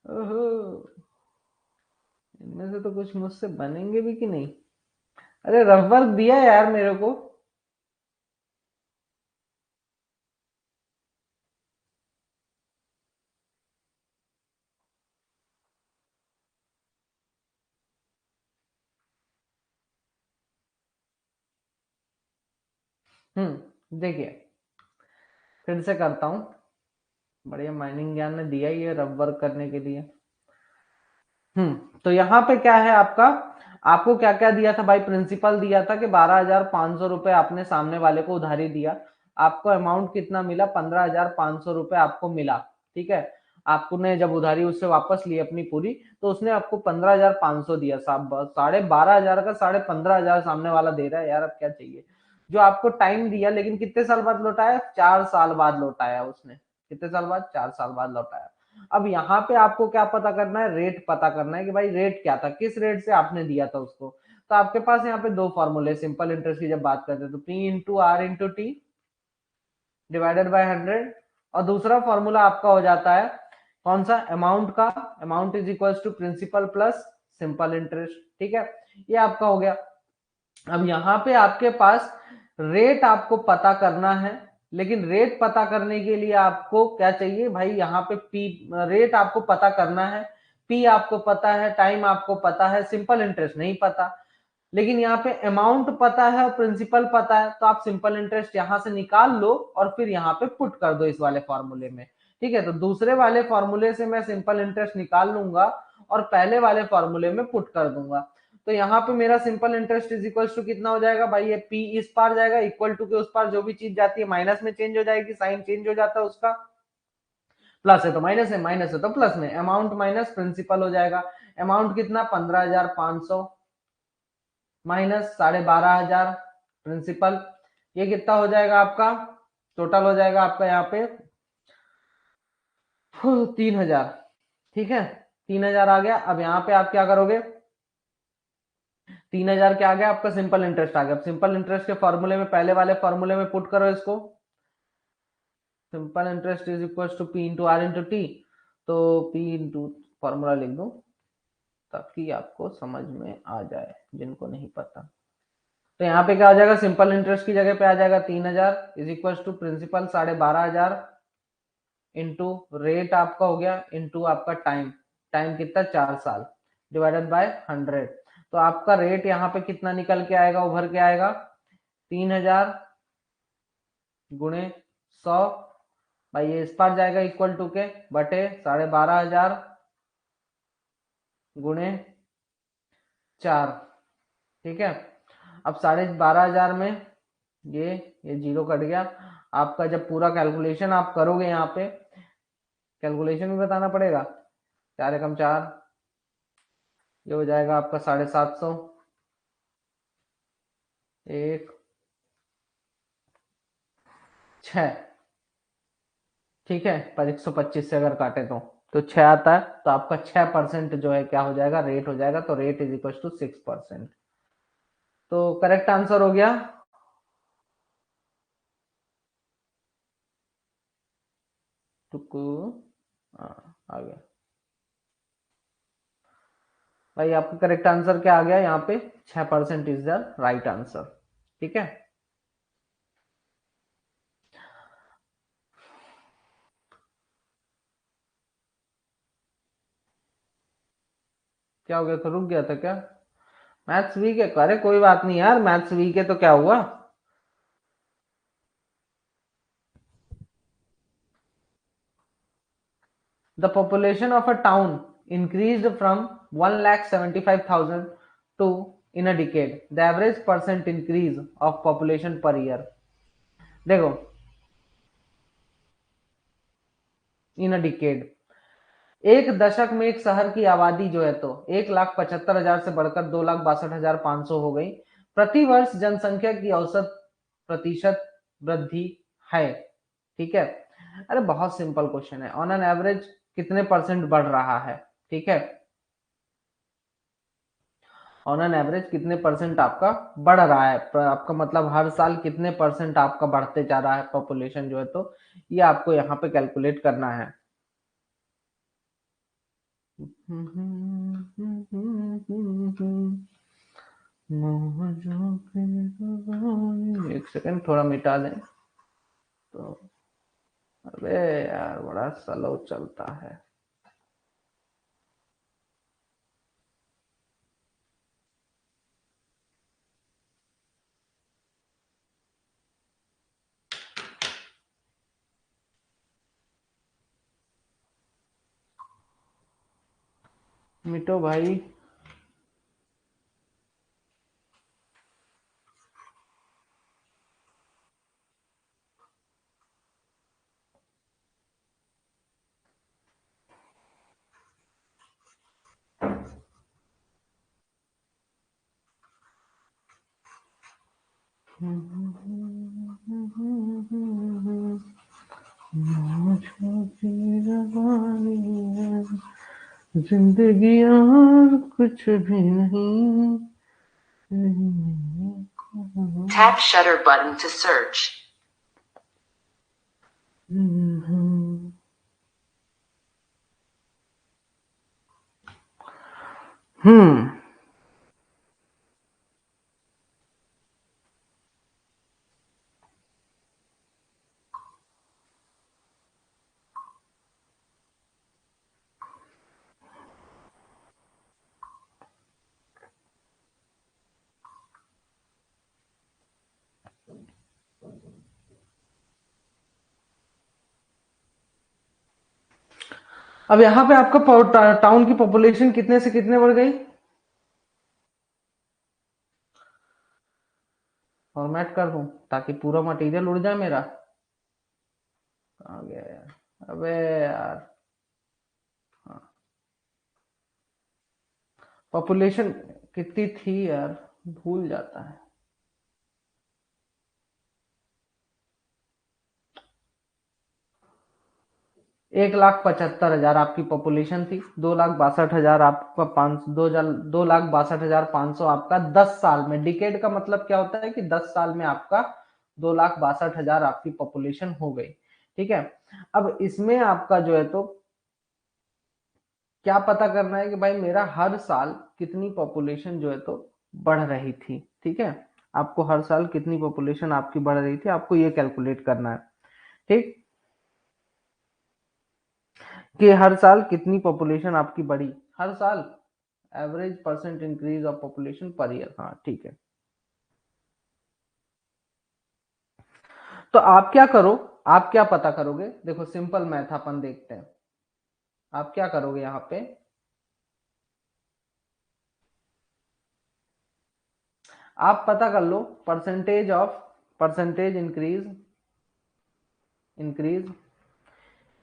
ओहो, इनमें से तो कुछ मुझसे बनेंगे भी कि नहीं। अरे रफ वर्क दिया यार मेरे को। देखिए फिर से करता हूँ, बढ़िया माइनिंग ज्ञान ने दिया ही है रफ वर्क करने के लिए। तो यहाँ पे क्या है आपका, आपको क्या क्या दिया था भाई, प्रिंसिपल दिया था कि 12,500 रुपए आपने सामने वाले को उधारी दिया, आपको अमाउंट कितना मिला, 15,500 रुपए आपको मिला, ठीक है। आपने जब उधारी उससे वापस ली अपनी पूरी, तो उसने आपको 15,500 दिया, 12,500 का 15,500 सामने वाला दे रहा है यार, अब क्या चाहिए। जो आपको टाइम दिया, लेकिन कितने साल बाद लौटाया, 4 साल बाद लौटाया उसने, कितने साल बाद, 4 साल बाद लौटाया। अब यहाँ पे आपको क्या पता करना है, रेट पता करना है कि भाई रेट क्या था, किस रेट से आपने दिया था उसको। तो आपके पास यहाँ पे दो फॉर्मूले, सिंपल इंटरेस्ट की जब बात करते हैं तो P into R into T divided by 100, और दूसरा फॉर्मूला आपका हो जाता है कौन सा, अमाउंट का, amount is equal to principal plus simple interest, ठीक है। ये आपका हो गया। अब यहाँ पे आपके पास रेट आपको पता करना है, लेकिन रेट पता करने के लिए आपको क्या चाहिए भाई, यहाँ पे पी, रेट आपको पता करना है, पी आपको पता है, टाइम आपको पता है, सिंपल इंटरेस्ट नहीं पता। लेकिन यहाँ पे अमाउंट पता है और प्रिंसिपल पता है, तो आप सिंपल इंटरेस्ट यहाँ से निकाल लो और फिर यहाँ पे पुट कर दो इस वाले फॉर्मूले में, ठीक है। तो दूसरे वाले फॉर्मूले से मैं सिंपल इंटरेस्ट निकाल लूंगा और पहले वाले फॉर्मूले में पुट कर दूंगा। तो यहाँ पे मेरा simple interest is equal to कितना हो जाएगा भाई, ये पी इस पार जाएगा, इक्वल टू के उस पार जो भी चीज जाती है माइनस में चेंज हो जाएगी, साइन चेंज हो जाता है उसका, प्लस है तो माइनस है, माइनस है तो प्लस में, अमाउंट माइनस प्रिंसिपल हो जाएगा। अमाउंट कितना, 15,500 माइनस 12,500 प्रिंसिपल, ये कितना हो जाएगा आपका, टोटल हो जाएगा आपका यहाँ पे 3,000, ठीक है। 3,000 आ गया। अब यहाँ पे आप क्या करोगे, 3,000 क्या आ गया आपका, सिंपल इंटरेस्ट आ गया। सिंपल इंटरेस्ट के फॉर्मूले में, पहले वाले फॉर्मूले में पुट करो इसको, simple interest is equal to P into R into T, तो पी इंटू फॉर्मूला लिख दो ताकि आपको समझ में आ जाए जिनको नहीं पता। तो यहाँ पे क्या हो जाएगा, सिंपल इंटरेस्ट की जगह पे आ जाएगा 3,000 is equal to principal 12,500 into rate आपका हो गया इंटू आपका टाइम, टाइम कितना, 4 साल, डिवाइडेड बाय 100। तो आपका रेट यहाँ पे कितना निकल के आएगा, उभर के आएगा 3,000 गुणे 100, भाई ये इस पार जाएगा इक्वल टू के बटे 12,500 गुणे 4, ठीक है। अब 12,500 में ये जीरो कट गया। आपका जब पूरा कैलकुलेशन आप करोगे, यहाँ पे कैलकुलेशन भी बताना पड़ेगा। 4 एकम 4, ये हो जाएगा आपका 750, 1 6, ठीक है। पर 125 से अगर काटे तो 6 आता है, तो आपका 6% जो है क्या हो जाएगा, रेट हो जाएगा। तो रेट इज इक्वल टू 6%। तो करेक्ट आंसर हो गया। टुकू, आ गया भाई। आपका करेक्ट आंसर क्या आ गया यहाँ पे, 6% इज द राइट आंसर, ठीक है। क्या हो गया था, रुक गया था क्या? मैथ्स वीक है? अरे कोई बात नहीं यार, मैथ्स वीक है तो क्या हुआ। The population of a town increased from 1,75,000 to in a decade. The average percent increase of population per year. देखो, इन अ डिकेड, एक दशक में एक शहर की आबादी जो है तो 1,75,000 से बढ़कर 2,62,500 हो गई। प्रति वर्ष जनसंख्या की औसत प्रतिशत वृद्धि है, ठीक है। अरे बहुत सिंपल क्वेश्चन है, ऑन एन एवरेज कितने परसेंट बढ़ रहा है, ठीक है। ऑन एन एवरेज कितने परसेंट आपका बढ़ रहा है, आपका मतलब हर साल कितने परसेंट आपका बढ़ते जा रहा है पॉपुलेशन जो है, तो ये आपको यहाँ पे कैलकुलेट करना है। एक सेकंड, थोड़ा मिटा लें तो। अबे यार बड़ा स्लो चलता है। मिटो भाई। जिंदगी और कुछ भी नहीं। Tap shutter button to search. अब यहाँ पे आपका टाउन की पॉपुलेशन कितने से कितने बढ़ गई? फॉर्मेट कर दूं ताकि पूरा मटेरियल उड़ जाए मेरा। आ गया यार, अबे यार। हाँ, पॉपुलेशन कितनी थी यार, भूल जाता है। 1,75,000 आपकी पॉपुलेशन थी, 2,62,000 आपका 2,62,500 आपका 10 साल में। डिकेड का मतलब क्या होता है कि 10 साल में आपका 2,62,000 आपकी पॉपुलेशन हो गई, ठीक है। अब इसमें आपका जो है तो क्या पता करना है कि भाई मेरा हर साल कितनी पॉपुलेशन जो है तो बढ़ रही थी, ठीक है। आपको हर साल कितनी पॉपुलेशन आपकी बढ़ रही थी, आपको ये कैलकुलेट करना है, ठीक। कि हर साल कितनी पॉपुलेशन आपकी बढ़ी, हर साल average percent increase of population per year, हाँ ठीक है। तो आप क्या करो, आप क्या पता करोगे, देखो सिंपल मैथ अपन देखते हैं। आप क्या करोगे यहाँ पे, आप पता कर लो percentage increase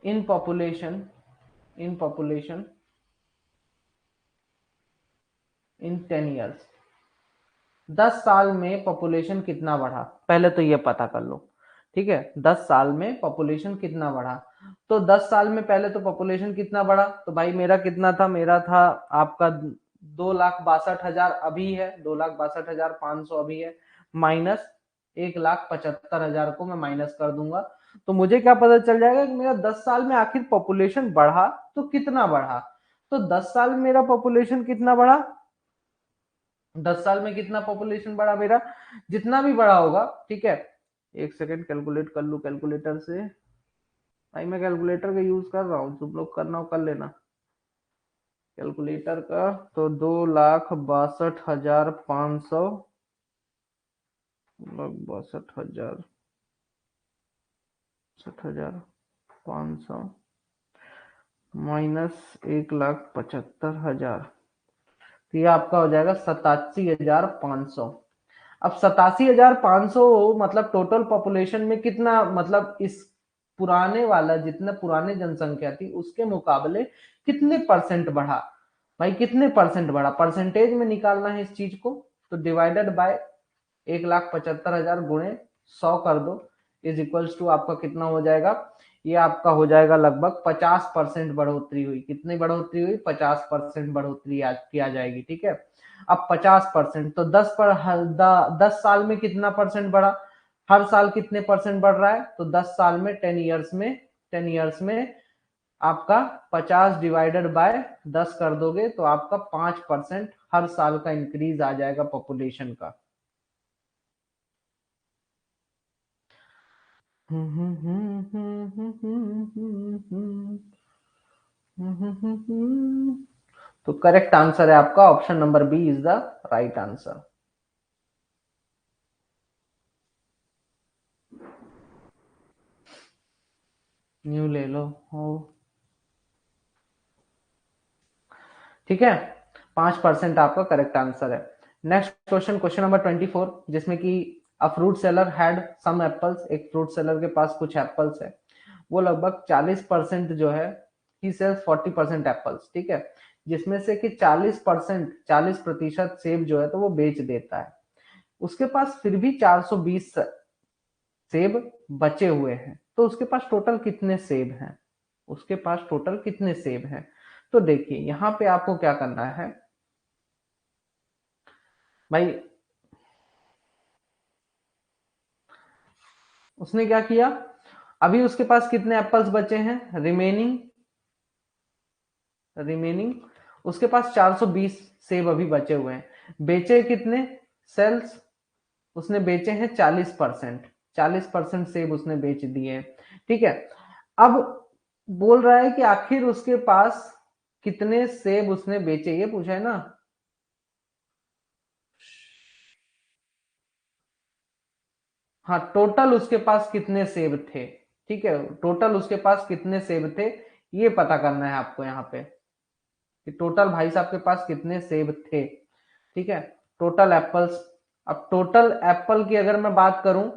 in population in 10 years. 10 साल में पॉपुलेशन कितना बढ़ा, पहले तो ये पता कर लो। ठीक है, 10 साल में पॉपुलेशन कितना बढ़ा। तो 10 साल में पहले तो पॉपुलेशन कितना बढ़ा, तो भाई मेरा कितना था, मेरा था आपका 2,62,000 अभी है, 2,62,500 अभी है, माइनस 1,75,000 को मैं माइनस कर दूंगा। तो मुझे क्या पता चल जाएगा कि मेरा 10 साल में आखिर पॉपुलेशन बढ़ा तो कितना बढ़ा। तो 10 साल में मेरा पॉपुलेशन कितना बढ़ा, 10 साल में कितना पॉपुलेशन बढ़ा मेरा, जितना भी बढ़ा होगा। ठीक है, एक सेकेंड कैलकुलेट कर लू कैलकुलेटर से। भाई मैं कैलकुलेटर का यूज कर रहा हूँ, तुम लोग करना हो कर लेना कैलकुलेटर का। तो 2,62,500, 62,500 माइनस 1,75,000, तो ये आपका हो जाएगा 87,500। अब 87,500 मतलब टोटल पॉपुलेशन में कितना, मतलब इस पुराने वाला जितना पुराने जनसंख्या थी उसके मुकाबले कितने परसेंट बढ़ा। भाई कितने परसेंट बढ़ा, परसेंटेज में निकालना है इस चीज को। तो डिवाइडेड बाय 1,75,000 गुणे 100 कर दो, इज इक्वल्स टू आपका कितना हो जाएगा, ये आपका हो जाएगा लगभग 50% बढ़ोतरी हुई। कितनी बढ़ोतरी हुई, 50% बढ़ोतरी की आ जाएगी। ठीक है, अब 50% तो 10 साल में कितना परसेंट बढ़ा, हर साल कितने परसेंट बढ़ रहा है, तो 10 साल में 10 ईयर्स में आपका 50 डिवाइडेड बाय 10 कर दोगे तो आपका 5% हर साल का इंक्रीज आ जाएगा पॉपुलेशन का। तो करेक्ट आंसर है आपका option number B is the right answer. न्यू ले लो हो, ठीक है, 5% आपका करेक्ट आंसर है। नेक्स्ट क्वेश्चन, क्वेश्चन नंबर 24, जिसमें कि a fruit seller had some apples, एक फ्रूट सेलर के पास कुछ एप्पल्स है, वो लगभग 40% जो है, ही सेल्स 40% एप्पल्स। ठीक है, जिसमें से कि 40% सेब जो है तो वो बेच देता है। उसके पास फिर भी 420 सेब बचे हुए हैं, तो उसके पास टोटल कितने सेब हैं, उसके पास टोटल कितने सेब हैं। तो देखिए यहां पे आपको क्या करना है भाई, उसने क्या किया, अभी उसके पास कितने एप्पल्स बचे हैं, रिमेनिंग उसके पास 420 सेब अभी बचे हुए हैं। बेचे कितने सेल्स, उसने बेचे हैं 40%, 40% सेब उसने बेच दिए। ठीक है, अब बोल रहा है कि आखिर उसके पास कितने सेब उसने बेचे, ये पूछा है ना। हाँ, टोटल उसके पास कितने सेब थे। ठीक है, टोटल उसके पास कितने सेब थे, ये पता करना है आपको यहाँ पे, कि टोटल भाई साहब के पास कितने सेब थे। ठीक है, टोटल एप्पल्स। अब टोटल एप्पल की अगर मैं बात करूं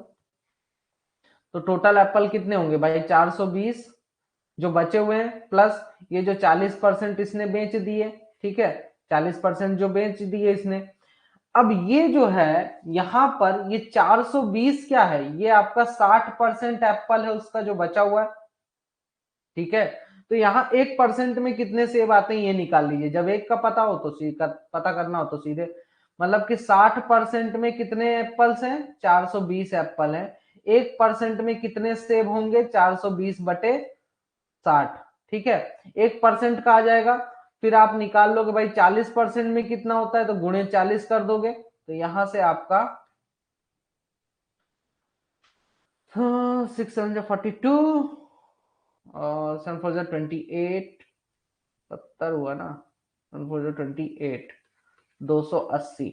तो टोटल एप्पल कितने होंगे भाई, 420 जो बचे हुए हैं प्लस ये जो 40% इसने बेच दिए। ठीक है, 40% जो बेच दिए इसने। अब ये जो है यहां पर ये 420 क्या है, ये आपका 60% एप्पल है उसका जो बचा हुआ है। ठीक है, तो यहाँ 1% में कितने सेब आते हैं ये निकाल लीजिए, जब एक का पता हो तो पता करना हो तो सीधे, मतलब कि 60% में कितने एप्पल्स हैं, 420 एप्पल हैं। 1% में कितने सेब होंगे, 420/60। ठीक है, 1% का आ जाएगा, फिर आप निकाल लोगे भाई 40% में कितना होता है, तो गुणे 40 कर दोगे, तो यहां से आपका 642 और 7/4 28, 70 हुआ ना, 7/4 28, 280।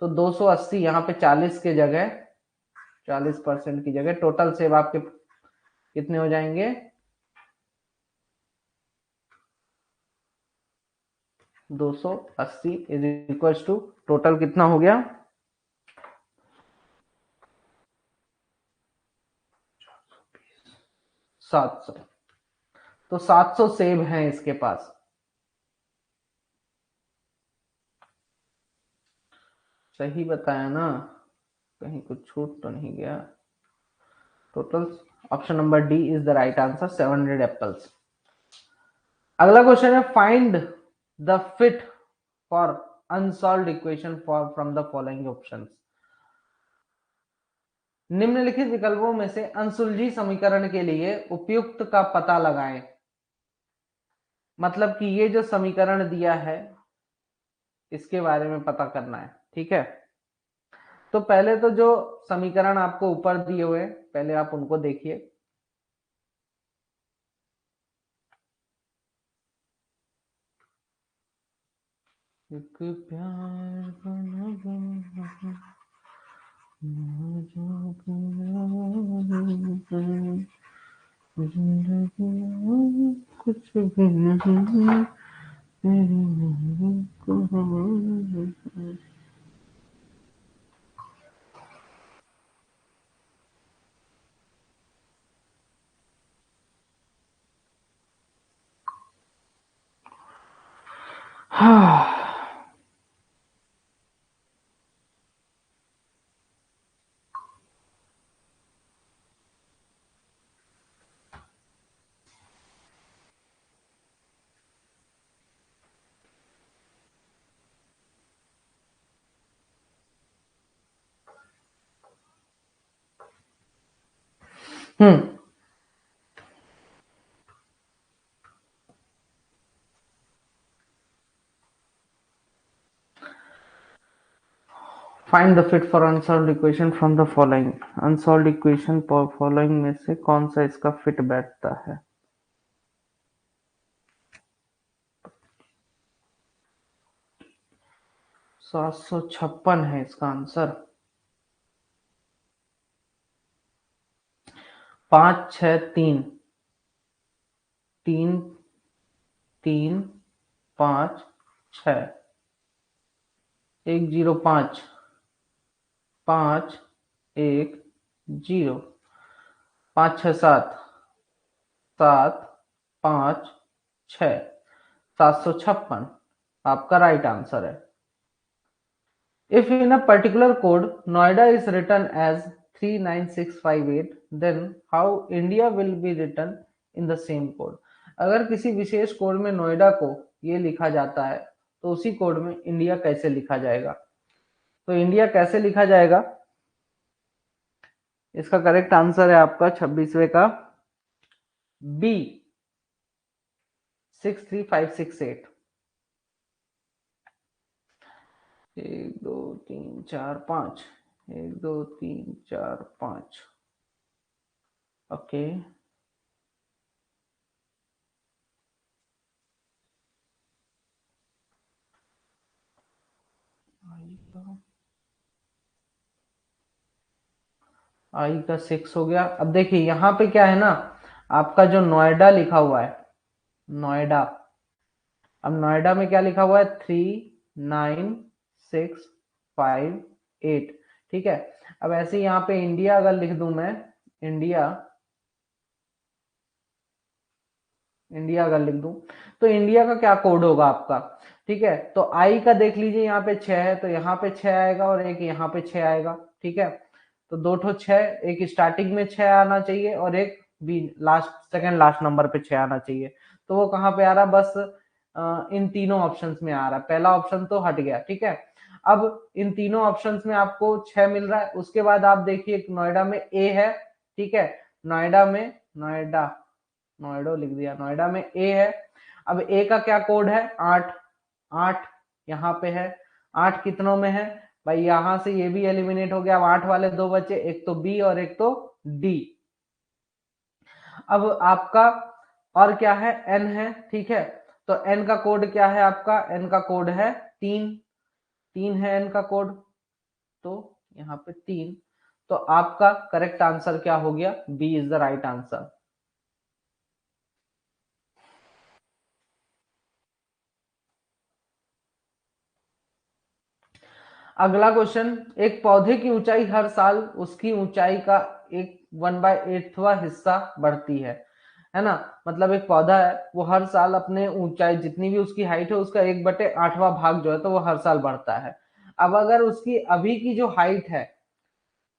तो 280 यहाँ पे 40 के जगह, 40% की जगह टोटल सेब आपके कितने हो जाएंगे, 280 इज इक्वल टू टोटल कितना हो गया, 700। तो 700 सेब हैं इसके पास। सही बताया ना, कहीं कुछ छूट तो नहीं गया। Total option number D is the right answer, 700 apples. अगला क्वेश्चन है, find the fit for unsolved equation for from the following options. निम्नलिखित विकल्पों में से अनसुलझी समीकरण के लिए उपयुक्त का पता लगाएं। मतलब कि ये जो समीकरण दिया है इसके बारे में पता करना है, ठीक है। तो पहले तो जो समीकरण आपको ऊपर दिए हुए पहले आप उनको देखिए। एक प्यार का नगमा, कुछ भी नहीं, hmm find the fit for unsolved equation from the following. Unsolved equation following में से कौन सा इसका फिट बैठता है। 756 है इसका आंसर। 5 6 3, 3 3 5 6, 105, 5 1 0, 5 6 7, 7 5 6, 756 आपका राइट आंसर है। If in a particular code Noida is written as 39658, then how India will be written in the same code? अगर किसी विशेष कोड में नोएडा को ये लिखा जाता है तो उसी कोड में इंडिया कैसे लिखा जाएगा। तो इंडिया कैसे लिखा जाएगा, इसका करेक्ट आंसर है आपका 26वें का बी, 63568। 1 2 3 4 5, 1 2 3 4 5। ओके, आई का 6 हो गया। अब देखिए यहाँ पे क्या है ना, आपका जो नोएडा लिखा हुआ है, नोएडा, अब नोएडा में क्या लिखा हुआ है, 39658, ठीक है। अब ऐसे यहाँ पे इंडिया अगर लिख दूं मैं, इंडिया, इंडिया अगर लिख दूं तो इंडिया का क्या कोड होगा आपका, ठीक है। तो आई का देख लीजिए, यहाँ पे 6 है तो यहाँ पे 6 आएगा और एक यहाँ पे 6 आएगा, ठीक है। तो दो ठो 6, एक स्टार्टिंग में 6 आना चाहिए और एक भी लास्ट, सेकंड लास्ट नंबर पे 6 आना चाहिए। तो वो कहाँ पे आ रहा, बस इन तीनों ऑप्शंस में आ रहा है। पहला ऑप्शन तो हट गया, ठीक है। अब इन तीनों ऑप्शंस में आपको 6 मिल रहा है। उसके बाद आप देखिए नोएडा में ए है, ठीक है। नोएडा में, नोएडा, नोएडा लिख दिया, नोएडा में ए है। अब ए का क्या कोड है, 8, 8 यहाँ पे है। 8 कितनों में है भाई, यहां से ये भी एलिमिनेट हो गया। अब 8 वाले दो बचे, एक तो बी और एक तो डी। अब आपका और क्या है, एन है, ठीक है। तो एन का कोड क्या है आपका, एन का कोड है 3, 3 है एन का कोड, तो यहाँ पे 3। तो आपका करेक्ट आंसर क्या हो गया, B is the right answer. अगला क्वेश्चन, एक पौधे की ऊंचाई हर साल उसकी ऊंचाई का एक 1/8वां हिस्सा बढ़ती है। है ना। मतलब एक पौधा है, वो हर साल अपने ऊंचाई जितनी भी उसकी हाइट है उसका 1/8वां भाग जो है तो वो हर साल बढ़ता है। अब अगर उसकी अभी की जो हाइट है,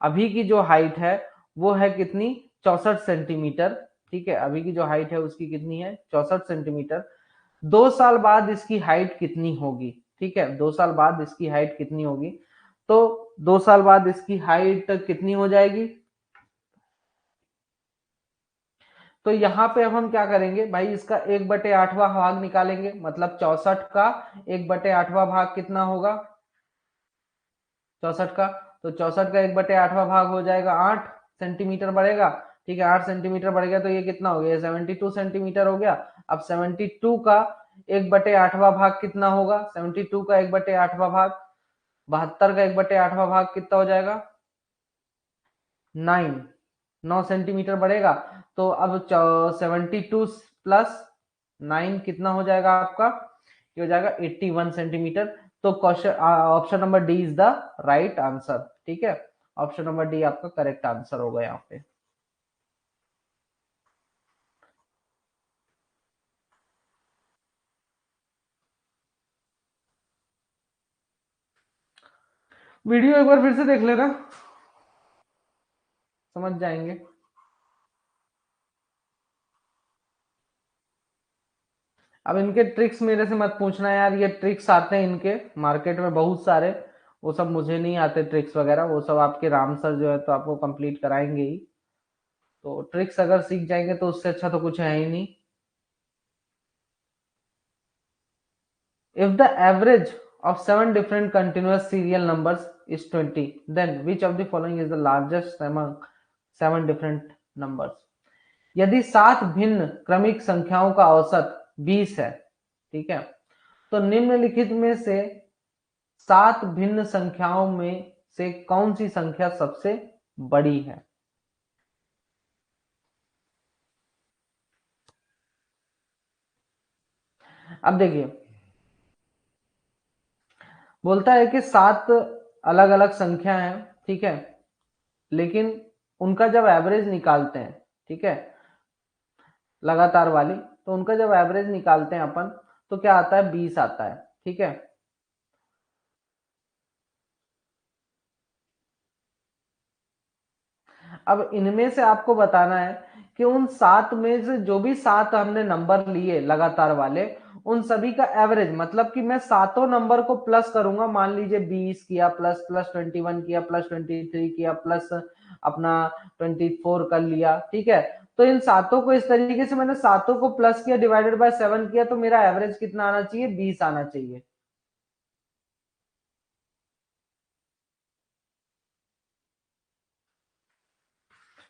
अभी की जो हाइट है वो है कितनी, 64 सेंटीमीटर। ठीक है, अभी की जो हाइट है उसकी कितनी है, 64 सेंटीमीटर। 2 साल बाद इसकी हाइट कितनी होगी, ठीक है, 2 साल बाद इसकी हाइट कितनी होगी, तो 2 साल बाद इसकी हाइट कितनी हो जाएगी। तो यहाँ पे अब हम क्या करेंगे भाई, इसका 1/8वां भाग निकालेंगे, मतलब 64 का 1/8वां भाग कितना होगा, 64 का, तो 64 का 1/8वां भाग हो जाएगा 8 सेंटीमीटर बढ़ेगा। ठीक है, 8 सेंटीमीटर बढ़ गया तो ये कितना हो गया, 72 सेंटीमीटर हो गया। अब 72 का 1/8वां भाग कितना होगा, 72 का 1/8वां भाग, 72 का 1/8वां भाग कितना हो जाएगा, 9, 9 सेंटीमीटर बढ़ेगा। तो अब 72 प्लस 9 कितना हो जाएगा आपका, ये हो जाएगा 81 सेंटीमीटर। तो question option number D is the right answer. ठीक है, ऑप्शन नंबर डी आपका करेक्ट आंसर होगा यहाँ पे। वीडियो एक बार फिर से देख लेना, समझ जाएंगे। अब इनके ट्रिक्स मेरे से मत पूछना यार, ये ट्रिक्स आते हैं इनके मार्केट में बहुत सारे, वो सब मुझे नहीं आते ट्रिक्स वगैरह, वो सब आपके राम सर जो है तो आपको कंप्लीट कराएंगे ही। तो ट्रिक्स अगर सीख जाएंगे तो उससे अच्छा तो कुछ है ही नहीं। If the average of 7 different continuous serial numbers is 20, then which of the following is the largest among 7 different numbers? यदि 7 भिन्न क्रमिक संख्याओं का औसत 20 है, ठीक है, तो निम्नलिखित में से 7 भिन्न संख्याओं में से कौन सी संख्या सबसे बड़ी है। अब देखिए, बोलता है कि 7 अलग अलग संख्या हैं, ठीक है, लेकिन उनका जब एवरेज निकालते हैं, ठीक है, लगातार वाली, तो उनका जब एवरेज निकालते हैं अपन तो क्या आता है, 20 आता है। ठीक है, अब इनमें से आपको बताना है कि उन 7 में से जो भी 7 हमने नंबर लिए लगातार वाले, उन सभी का एवरेज, मतलब कि मैं सातों नंबर को प्लस करूंगा, मान लीजिए 20 किया, प्लस प्लस 21 किया, प्लस 23 किया, प्लस अपना 24 कर लिया। ठीक है, तो इन सातों को इस तरीके से मैंने सातों को प्लस किया, डिवाइडेड बाय 7 किया, तो मेरा एवरेज कितना आना चाहिए, 20 आना चाहिए।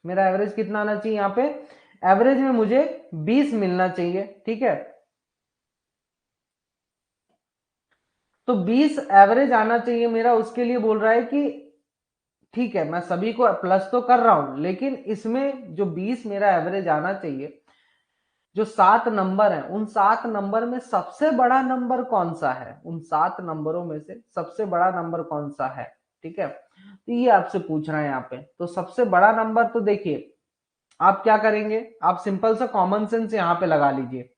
मेरा एवरेज कितना आना चाहिए, यहाँ पे एवरेज में मुझे 20 मिलना चाहिए। ठीक है, तो 20 एवरेज आना चाहिए मेरा, उसके लिए बोल रहा है कि ठीक है मैं सभी को प्लस तो कर रहा हूं, लेकिन इसमें जो 20 मेरा एवरेज आना चाहिए, जो 7 नंबर है उन 7 नंबर में सबसे बड़ा नंबर कौन सा है, उन 7 नंबरों में से सबसे बड़ा नंबर कौन सा है। ठीक है, तो ये आपसे पूछ रहा है यहाँ पे, तो सबसे बड़ा नंबर, तो देखिए आप क्या करेंगे, आप सिंपल सा कॉमन सेंस यहाँ पे लगा लीजिए।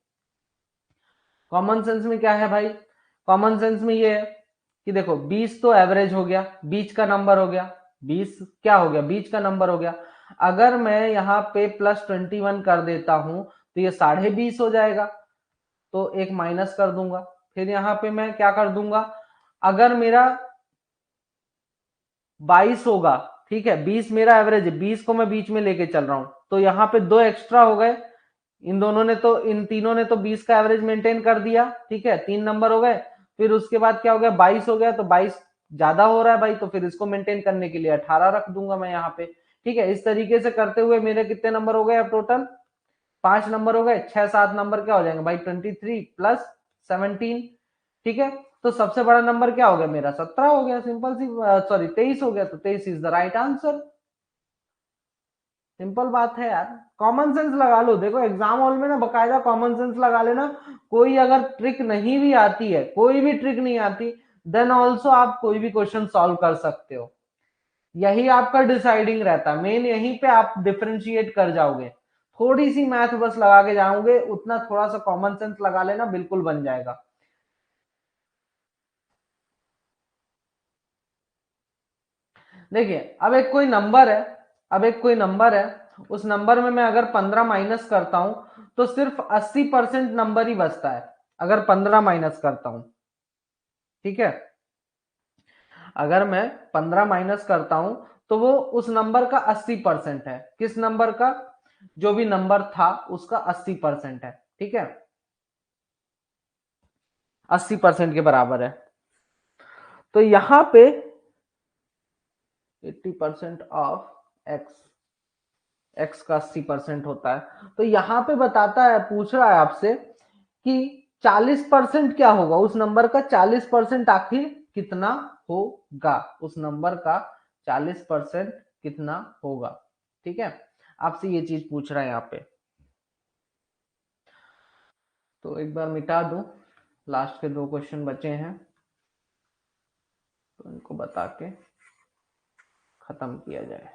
कॉमन सेंस में क्या है भाई, कॉमन सेंस में ये है कि देखो 20 तो एवरेज हो गया, बीच का नंबर हो गया, 20 क्या हो गया, बीच का नंबर हो गया। अगर मैं यहाँ पे +21 कर देता हूं तो ये 20.5 हो जाएगा, तो एक माइनस कर दूंगा। फिर यहाँ पे मैं क्या कर दूंगा, अगर मेरा 22 होगा, ठीक है, 20 मेरा एवरेज है, 20 को मैं बीच में लेके चल रहा हूं, तो यहाँ पे 2 एक्स्ट्रा हो गए, इन दोनों ने तो, इन तीनों ने तो 20 का एवरेज मेंटेन कर दिया। ठीक है, 3 नंबर हो गए। फिर उसके बाद क्या हो गया, 22 हो गया, तो 22 ज्यादा हो रहा है भाई, तो फिर इसको मेंटेन करने के लिए 18 रख दूंगा मैं यहाँ पे। ठीक है, इस तरीके से करते हुए मेरे कितने नंबर हो गए अब टोटल, 5 नंबर हो गए, 6 7 नंबर क्या हो जाएंगे भाई, 23 प्लस 17। ठीक है, तो सबसे बड़ा नंबर क्या हो गया मेरा, 17 हो गया, सिंपल सी, सॉरी 23 हो गया, तो 23 is the right answer. Simple बात है यार, कॉमन सेंस लगा लो, देखो एग्जाम हॉल में ना बकायदा कॉमन सेंस लगा लेना। कोई अगर ट्रिक नहीं भी आती है, कोई भी ट्रिक नहीं आती, देन ऑल्सो आप कोई भी क्वेश्चन सॉल्व कर सकते हो। यही आपका डिसाइडिंग रहता है, मेन यहीं पे आप डिफरेंशिएट कर जाओगे। थोड़ी सी मैथ बस लगा के जाओगे, उतना थोड़ा सा कॉमन सेंस लगा लेना, बिल्कुल बन जाएगा। देखिए अब एक कोई नंबर है, अब एक कोई नंबर है, उस नंबर में मैं अगर 15 माइनस करता हूं तो सिर्फ 80% नंबर ही बचता है, अगर 15 माइनस करता हूं, ठीक है। अगर मैं 15 माइनस करता हूं तो वो उस नंबर का 80% है। किस नंबर का? जो भी नंबर था उसका 80% है, ठीक है, 80% के बराबर है। तो यहां पे 80% ऑफ एक्स, एक्स का 80% होता है। तो यहां पे बताता है, पूछ रहा है आपसे कि 40% क्या होगा, उस नंबर का 40% आखिर कितना होगा, उस नंबर का 40% कितना होगा, ठीक है। आपसे ये चीज पूछ रहा है यहाँ पे। तो एक बार मिटा दूं, लास्ट के 2 क्वेश्चन बचे हैं, तो इनको बता के खत्म किया जाए।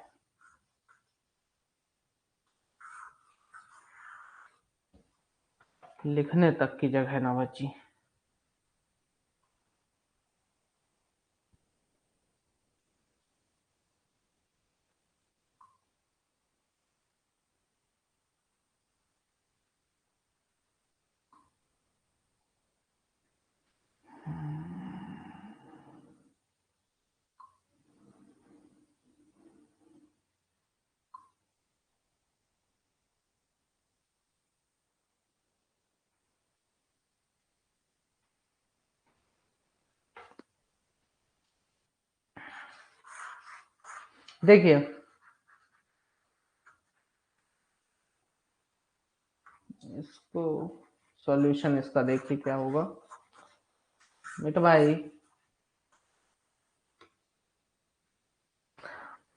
लिखने तक की जगह ना बची। देखिए इसको सॉल्यूशन इसका देखिए क्या होगा मिट भाई।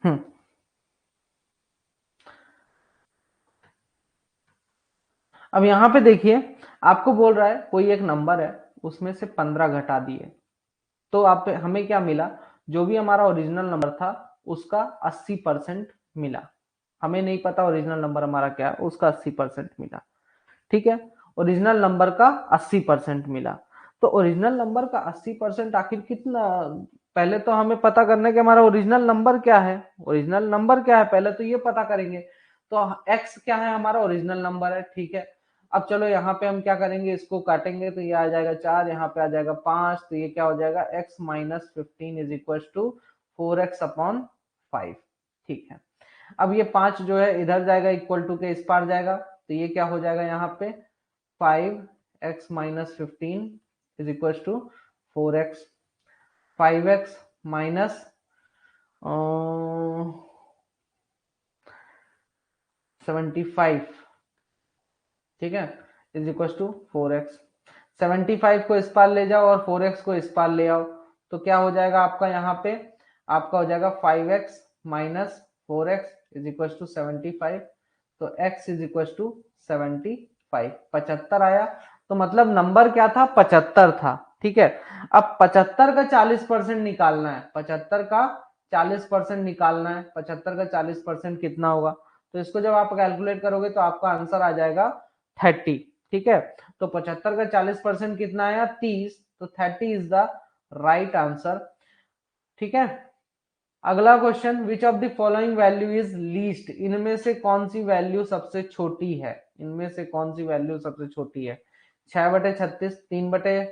हम्म अब यहाँ पे देखिए, आपको बोल रहा है कोई एक नंबर है, उसमें से 15 घटा दिए, तो आप हमें क्या मिला, जो भी हमारा ओरिजिनल नंबर था उसका 80% मिला। हमें नहीं पता ओरिजिनल नंबर हमारा क्या है, उसका 80% मिला, ठीक है। ओरिजिनल नंबर का 80% मिला। तो ओरिजिनल नंबर का 80% आखिर कितना, पहले तो हमें पता करना है कि हमारा ओरिजिनल नंबर क्या है। ओरिजिनल नंबर क्या है पहले तो ये पता करेंगे। तो एक्स क्या है, हमारा ओरिजिनल नंबर है, ठीक है। अब चलो यहाँ पे हम क्या करेंगे, इसको काटेंगे तो ये आ जाएगा 4, यहाँ पे आ जाएगा 5, तो ये क्या हो जाएगा, X minus 15 is equal to 4x upon 5, ठीक है। अब ये 5 जो है इधर जाएगा, इक्वल टू के इस पार जाएगा, तो ये क्या हो जाएगा यहाँ पे 5x minus 15 is equal to 4x, 5x minus 75, ठीक है, इज इक्वल टू 4x। 75 को इस पार ले जाओ और 4x को इस पार ले आओ, तो क्या हो जाएगा आपका यहाँ पे, आपका हो जाएगा 5x minus 4x is equal to 75। तो x इज इक्वल टू 75, 75 आया। तो मतलब नंबर क्या था, 75 था, ठीक है। अब 75 का 40% निकालना है, 75 का 40% निकालना है, 75 का 40% कितना होगा, तो इसको जब आप कैलकुलेट करोगे तो आपका आंसर आ जाएगा 30, ठीक है। तो 75 का 40% कितना आया, 30, तो 30 इज द राइट आंसर, ठीक है। अगला question, which of the following value is least, इनमें से कौन सी वैल्यू सबसे छोटी है, इनमें से कौन सी वैल्यू सबसे छोटी है, 6/36,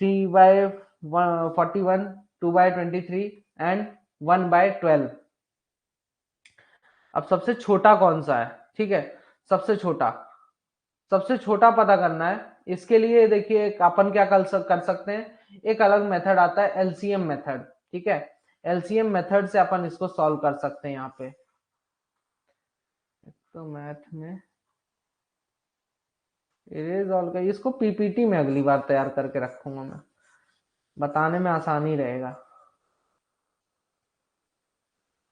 3/41, 2/23 एंड 1/12। अब सबसे छोटा कौन सा है, ठीक है, सबसे छोटा, सबसे छोटा पता करना है। इसके लिए देखिए अपन क्या कर सकते हैं, एक अलग मेथड आता है एलसीएम मेथड, ठीक है। एलसीएम मेथड से अपन इसको सॉल्व कर सकते हैं यहाँ पे। तो मैथ में इरेज ऑल का, इसको पीपीटी में अगली बार तैयार करके रखूंगा मैं, बताने में आसानी रहेगा।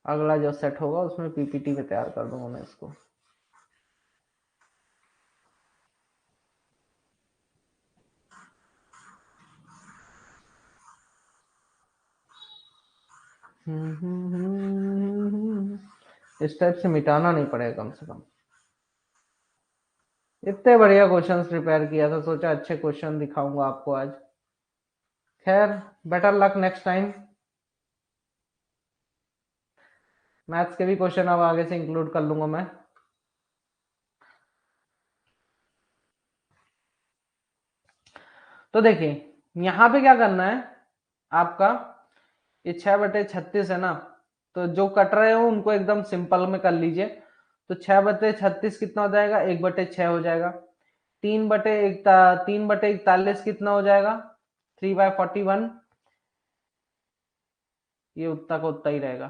अगला जो सेट होगा उसमें पीपीटी में तैयार कर दूंगा मैं इसको। इस टाइप से मिटाना नहीं पड़ेगा कम से कम। इतने बढ़िया क्वेश्चंस प्रिपेयर किया था, सोचा अच्छे क्वेश्चन दिखाऊंगा आपको आज। खैर, better luck next time. Maths के भी क्वेश्चन अब आगे से इंक्लूड कर लूंगा मैं। तो देखिए यहाँ पे क्या करना है आपका, ये 6/36 है ना, तो जो कट रहे हो उनको एकदम सिंपल में कर लीजिए। तो 6/36 कितना हो जाएगा, 1/6 हो जाएगा। 3/41 कितना हो जाएगा, 3/41, ये उतना का उतना ही रहेगा।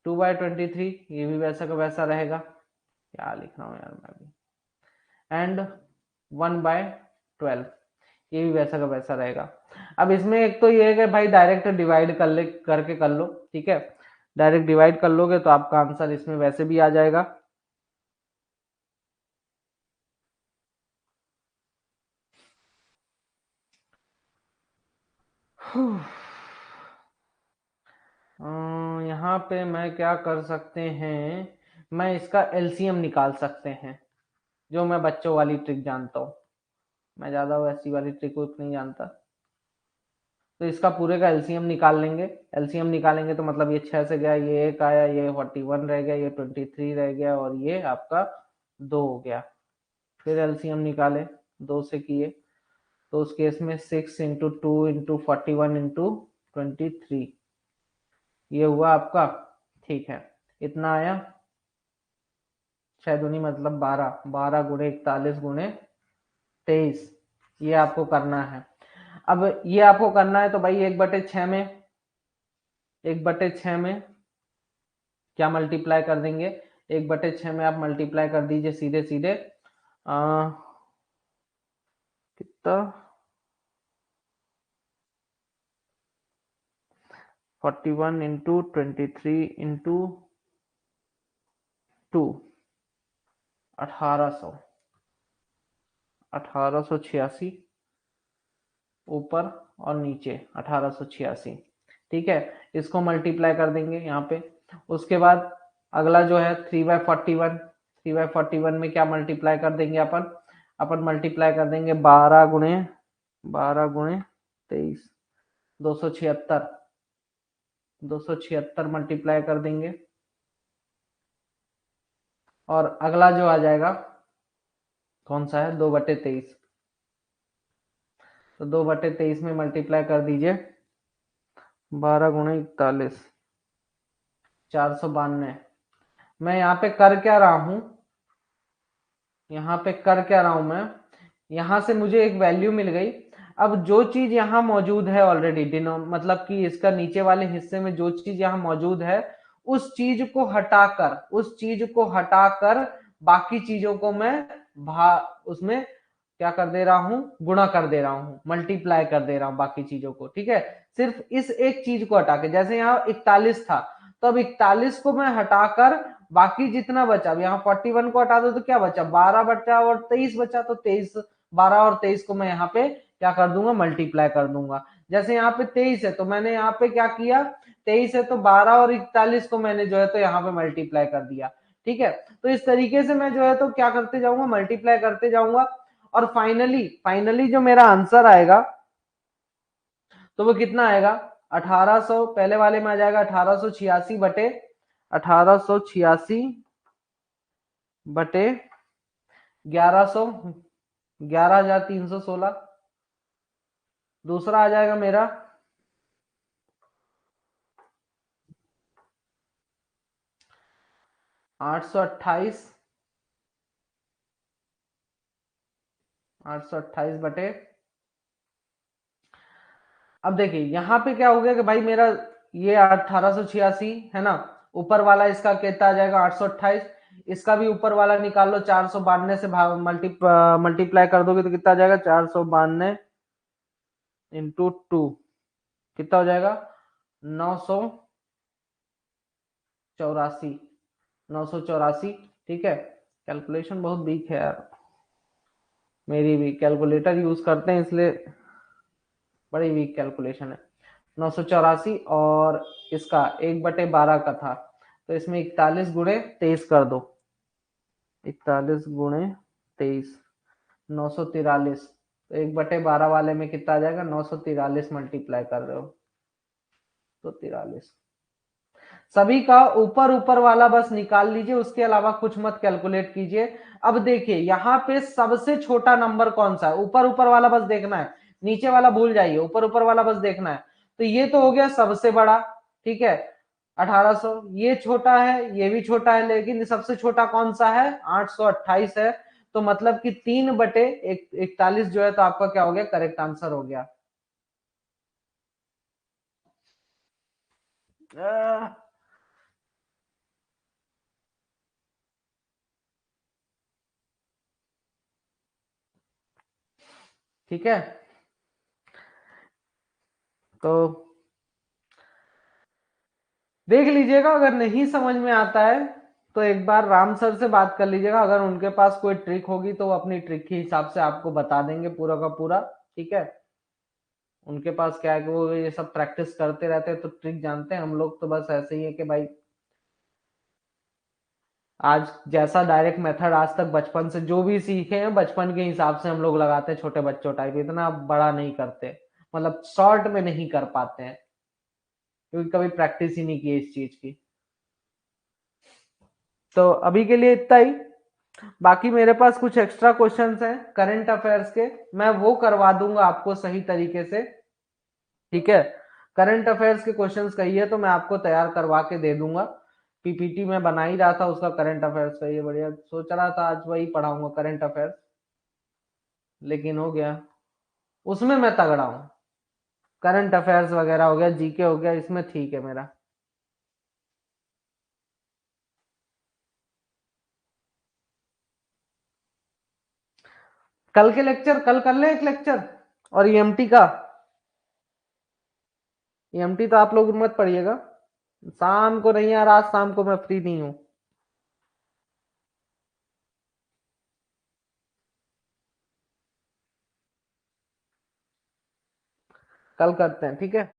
2/23, ये भी वैसा का वैसा रहेगा। क्या लिख रहा हूँ यार मैं भी। एंड 1/12, ये भी वैसा का वैसा रहेगा। अब इसमें एक तो ये है कि भाई डायरेक्ट डिवाइड कर ले, करके कर लो, ठीक है। डायरेक्ट डिवाइड कर लोगे तो आपका आंसर इसमें वैसे भी आ जाएगा। यहाँ पे मैं क्या कर सकते हैं, मैं इसका एलसीएम निकाल सकते हैं, जो मैं बच्चों वाली ट्रिक जानता हूँ। मैं ज्यादा वैसी वाली ट्रिक नहीं जानता। तो इसका पूरे का एलसीएम निकाल लेंगे। एलसीएम निकालेंगे तो मतलब ये 6 से गया, ये 1 आया, ये 41 रह गया, ये 23 रह गया, और ये आपका 2 हो गया। फिर एलसीएम निकाले, 2 से किए, तो उस केस में 6 × 2 × 41 × 23, ये हुआ आपका, ठीक है। इतना आया, 6 दूनी मतलब 12, 12 × 41 × 23, ये आपको करना है। अब ये आपको करना है तो भाई 1/6 में, 1/6 में क्या मल्टीप्लाई कर देंगे, 1/6 में आप मल्टीप्लाई कर दीजिए सीधे सीधे। कितना, 41 × 23 × 2, 1800, 1886 ऊपर और नीचे 1886, ठीक है। इसको मल्टीप्लाई कर देंगे यहाँ पे। उसके बाद अगला जो है 3/41, 3/41 में क्या मल्टीप्लाई कर देंगे अपन, अपन मल्टीप्लाई कर देंगे 12 × 23, 276, 276 मल्टीप्लाई कर देंगे। और अगला जो आ जाएगा कौन सा है, 2/23, तो 2/23 में मल्टीप्लाई कर दीजिए 12 × 41, 492। मैं यहाँ पे कर क्या रहा हूं, यहाँ पे कर क्या रहा हूं मैं, यहां से मुझे एक वैल्यू मिल गई। अब जो चीज यहाँ मौजूद है ऑलरेडी, मतलब कि इसका नीचे वाले हिस्से में जो चीज यहाँ मौजूद है, उस चीज को हटाकर, उस चीज को हटाकर बाकी चीजों को मैं उसमें क्या कर दे रहा हूं, गुणा कर दे रहा हूं, मल्टीप्लाई कर दे रहा हूं बाकी चीजों को, ठीक है। सिर्फ इस एक चीज को हटा के, जैसे यहाँ 41 था, तो अब 41 को मैं हटाकर बाकी जितना बचा, अब यहाँ 41 को हटा दो तो क्या बचा, 12 बचा और 23 बचा, तो 23, 12 और 23 को मैं यहाँ पे क्या कर दूंगा, मल्टीप्लाई कर दूंगा। जैसे यहाँ पे 23 है तो मैंने यहाँ पे क्या किया, 23 है तो 12 और 41 को मैंने जो है तो यहाँ पे मल्टीप्लाई कर दिया, ठीक है। तो इस तरीके से मैं जो है तो क्या करते जाऊंगा, मल्टीप्लाई करते जाऊंगा। और फाइनली फाइनली जो मेरा आंसर आएगा तो वो कितना आएगा, 1800, पहले वाले में आ जाएगा 1886 बटे 1886 बटे 1100, 11,316। दूसरा आ जाएगा मेरा 828, 828 बटे, अब देखिए यहाँ पे क्या हो गया कि भाई मेरा ये 1886 है ना, ऊपर वाला इसका कितना आ जाएगा 828, इसका भी ऊपर वाला निकाल लो, 492 से मल्टीप्लाई कर दोगे तो कितना आ जाएगा, 492 इंटू 2, कितना हो जाएगा, 984, 984, ठीक है। कैलकुलेशन बहुत वीक है यार, मेरी भी कैलकुलेटर यूज करते हैं इसलिए बड़ी वीक कैलकुलेशन है। 984, और इसका 1/12 का था, तो इसमें 41 × 23 कर दो, 41 गुणे 23, 943। तो 1/12 वाले में कितना आ जाएगा, 943 मल्टीप्लाई कर रहे हो तो 43। सभी का ऊपर ऊपर वाला बस निकाल लीजिए, उसके अलावा कुछ मत कैलकुलेट कीजिए। अब देखिए यहाँ पे सबसे छोटा नंबर कौन सा है, ऊपर ऊपर वाला बस देखना है, नीचे वाला भूल जाइए, ऊपर ऊपर वाला बस देखना है। तो ये तो हो गया सबसे बड़ा, ठीक है 1800। ये छोटा है, ये भी छोटा है, लेकिन सबसे छोटा कौन सा है, 828 है। तो मतलब कि 3/41 जो है, तो आपका क्या हो गया, करेक्ट आंसर हो गया। ठीक है, तो देख लीजिएगा, अगर नहीं समझ में आता है तो एक बार राम सर से बात कर लीजिएगा, अगर उनके पास कोई ट्रिक होगी तो वो अपनी ट्रिक के हिसाब से आपको बता देंगे पूरा का पूरा, ठीक है। उनके पास क्या है कि वो ये सब प्रैक्टिस करते रहते हैं तो ट्रिक जानते हैं, हम लोग तो बस ऐसे ही है कि भाई आज जैसा डायरेक्ट मेथड आज तक बचपन से जो भी सीखे हैं, बचपन के हिसाब से हम लोग लगाते हैं, छोटे बच्चों टाइप, इतना बड़ा नहीं करते, मतलब शॉर्ट में नहीं कर पाते हैं, क्योंकि कभी प्रैक्टिस ही नहीं की इस चीज की। तो अभी के लिए इतना ही। बाकी मेरे पास कुछ एक्स्ट्रा क्वेश्चंस हैं करंट अफेयर्स के, मैं वो करवा दूंगा आपको सही तरीके से, ठीक है। करंट अफेयर्स के क्वेश्चंस कहिए तो मैं आपको तैयार करवा के दे दूंगा। पीपीटी में बना ही रहा था उसका, करंट अफेयर्स का, ये बढ़िया सोच रहा था आज वही पढ़ाऊंगा करंट अफेयर्स, लेकिन हो गया, उसमें मैं तगड़ा हूँ। करंट अफेयर्स वगैरह हो गया, जीके हो गया, इसमें ठीक है मेरा। कल के लेक्चर कल कर ले एक लेक्चर, और ईएमटी का, ईएमटी तो आप लोग मत पढ़िएगा, शाम को नहीं यार, आज शाम को मैं फ्री नहीं हूँ, कल करते हैं, ठीक है।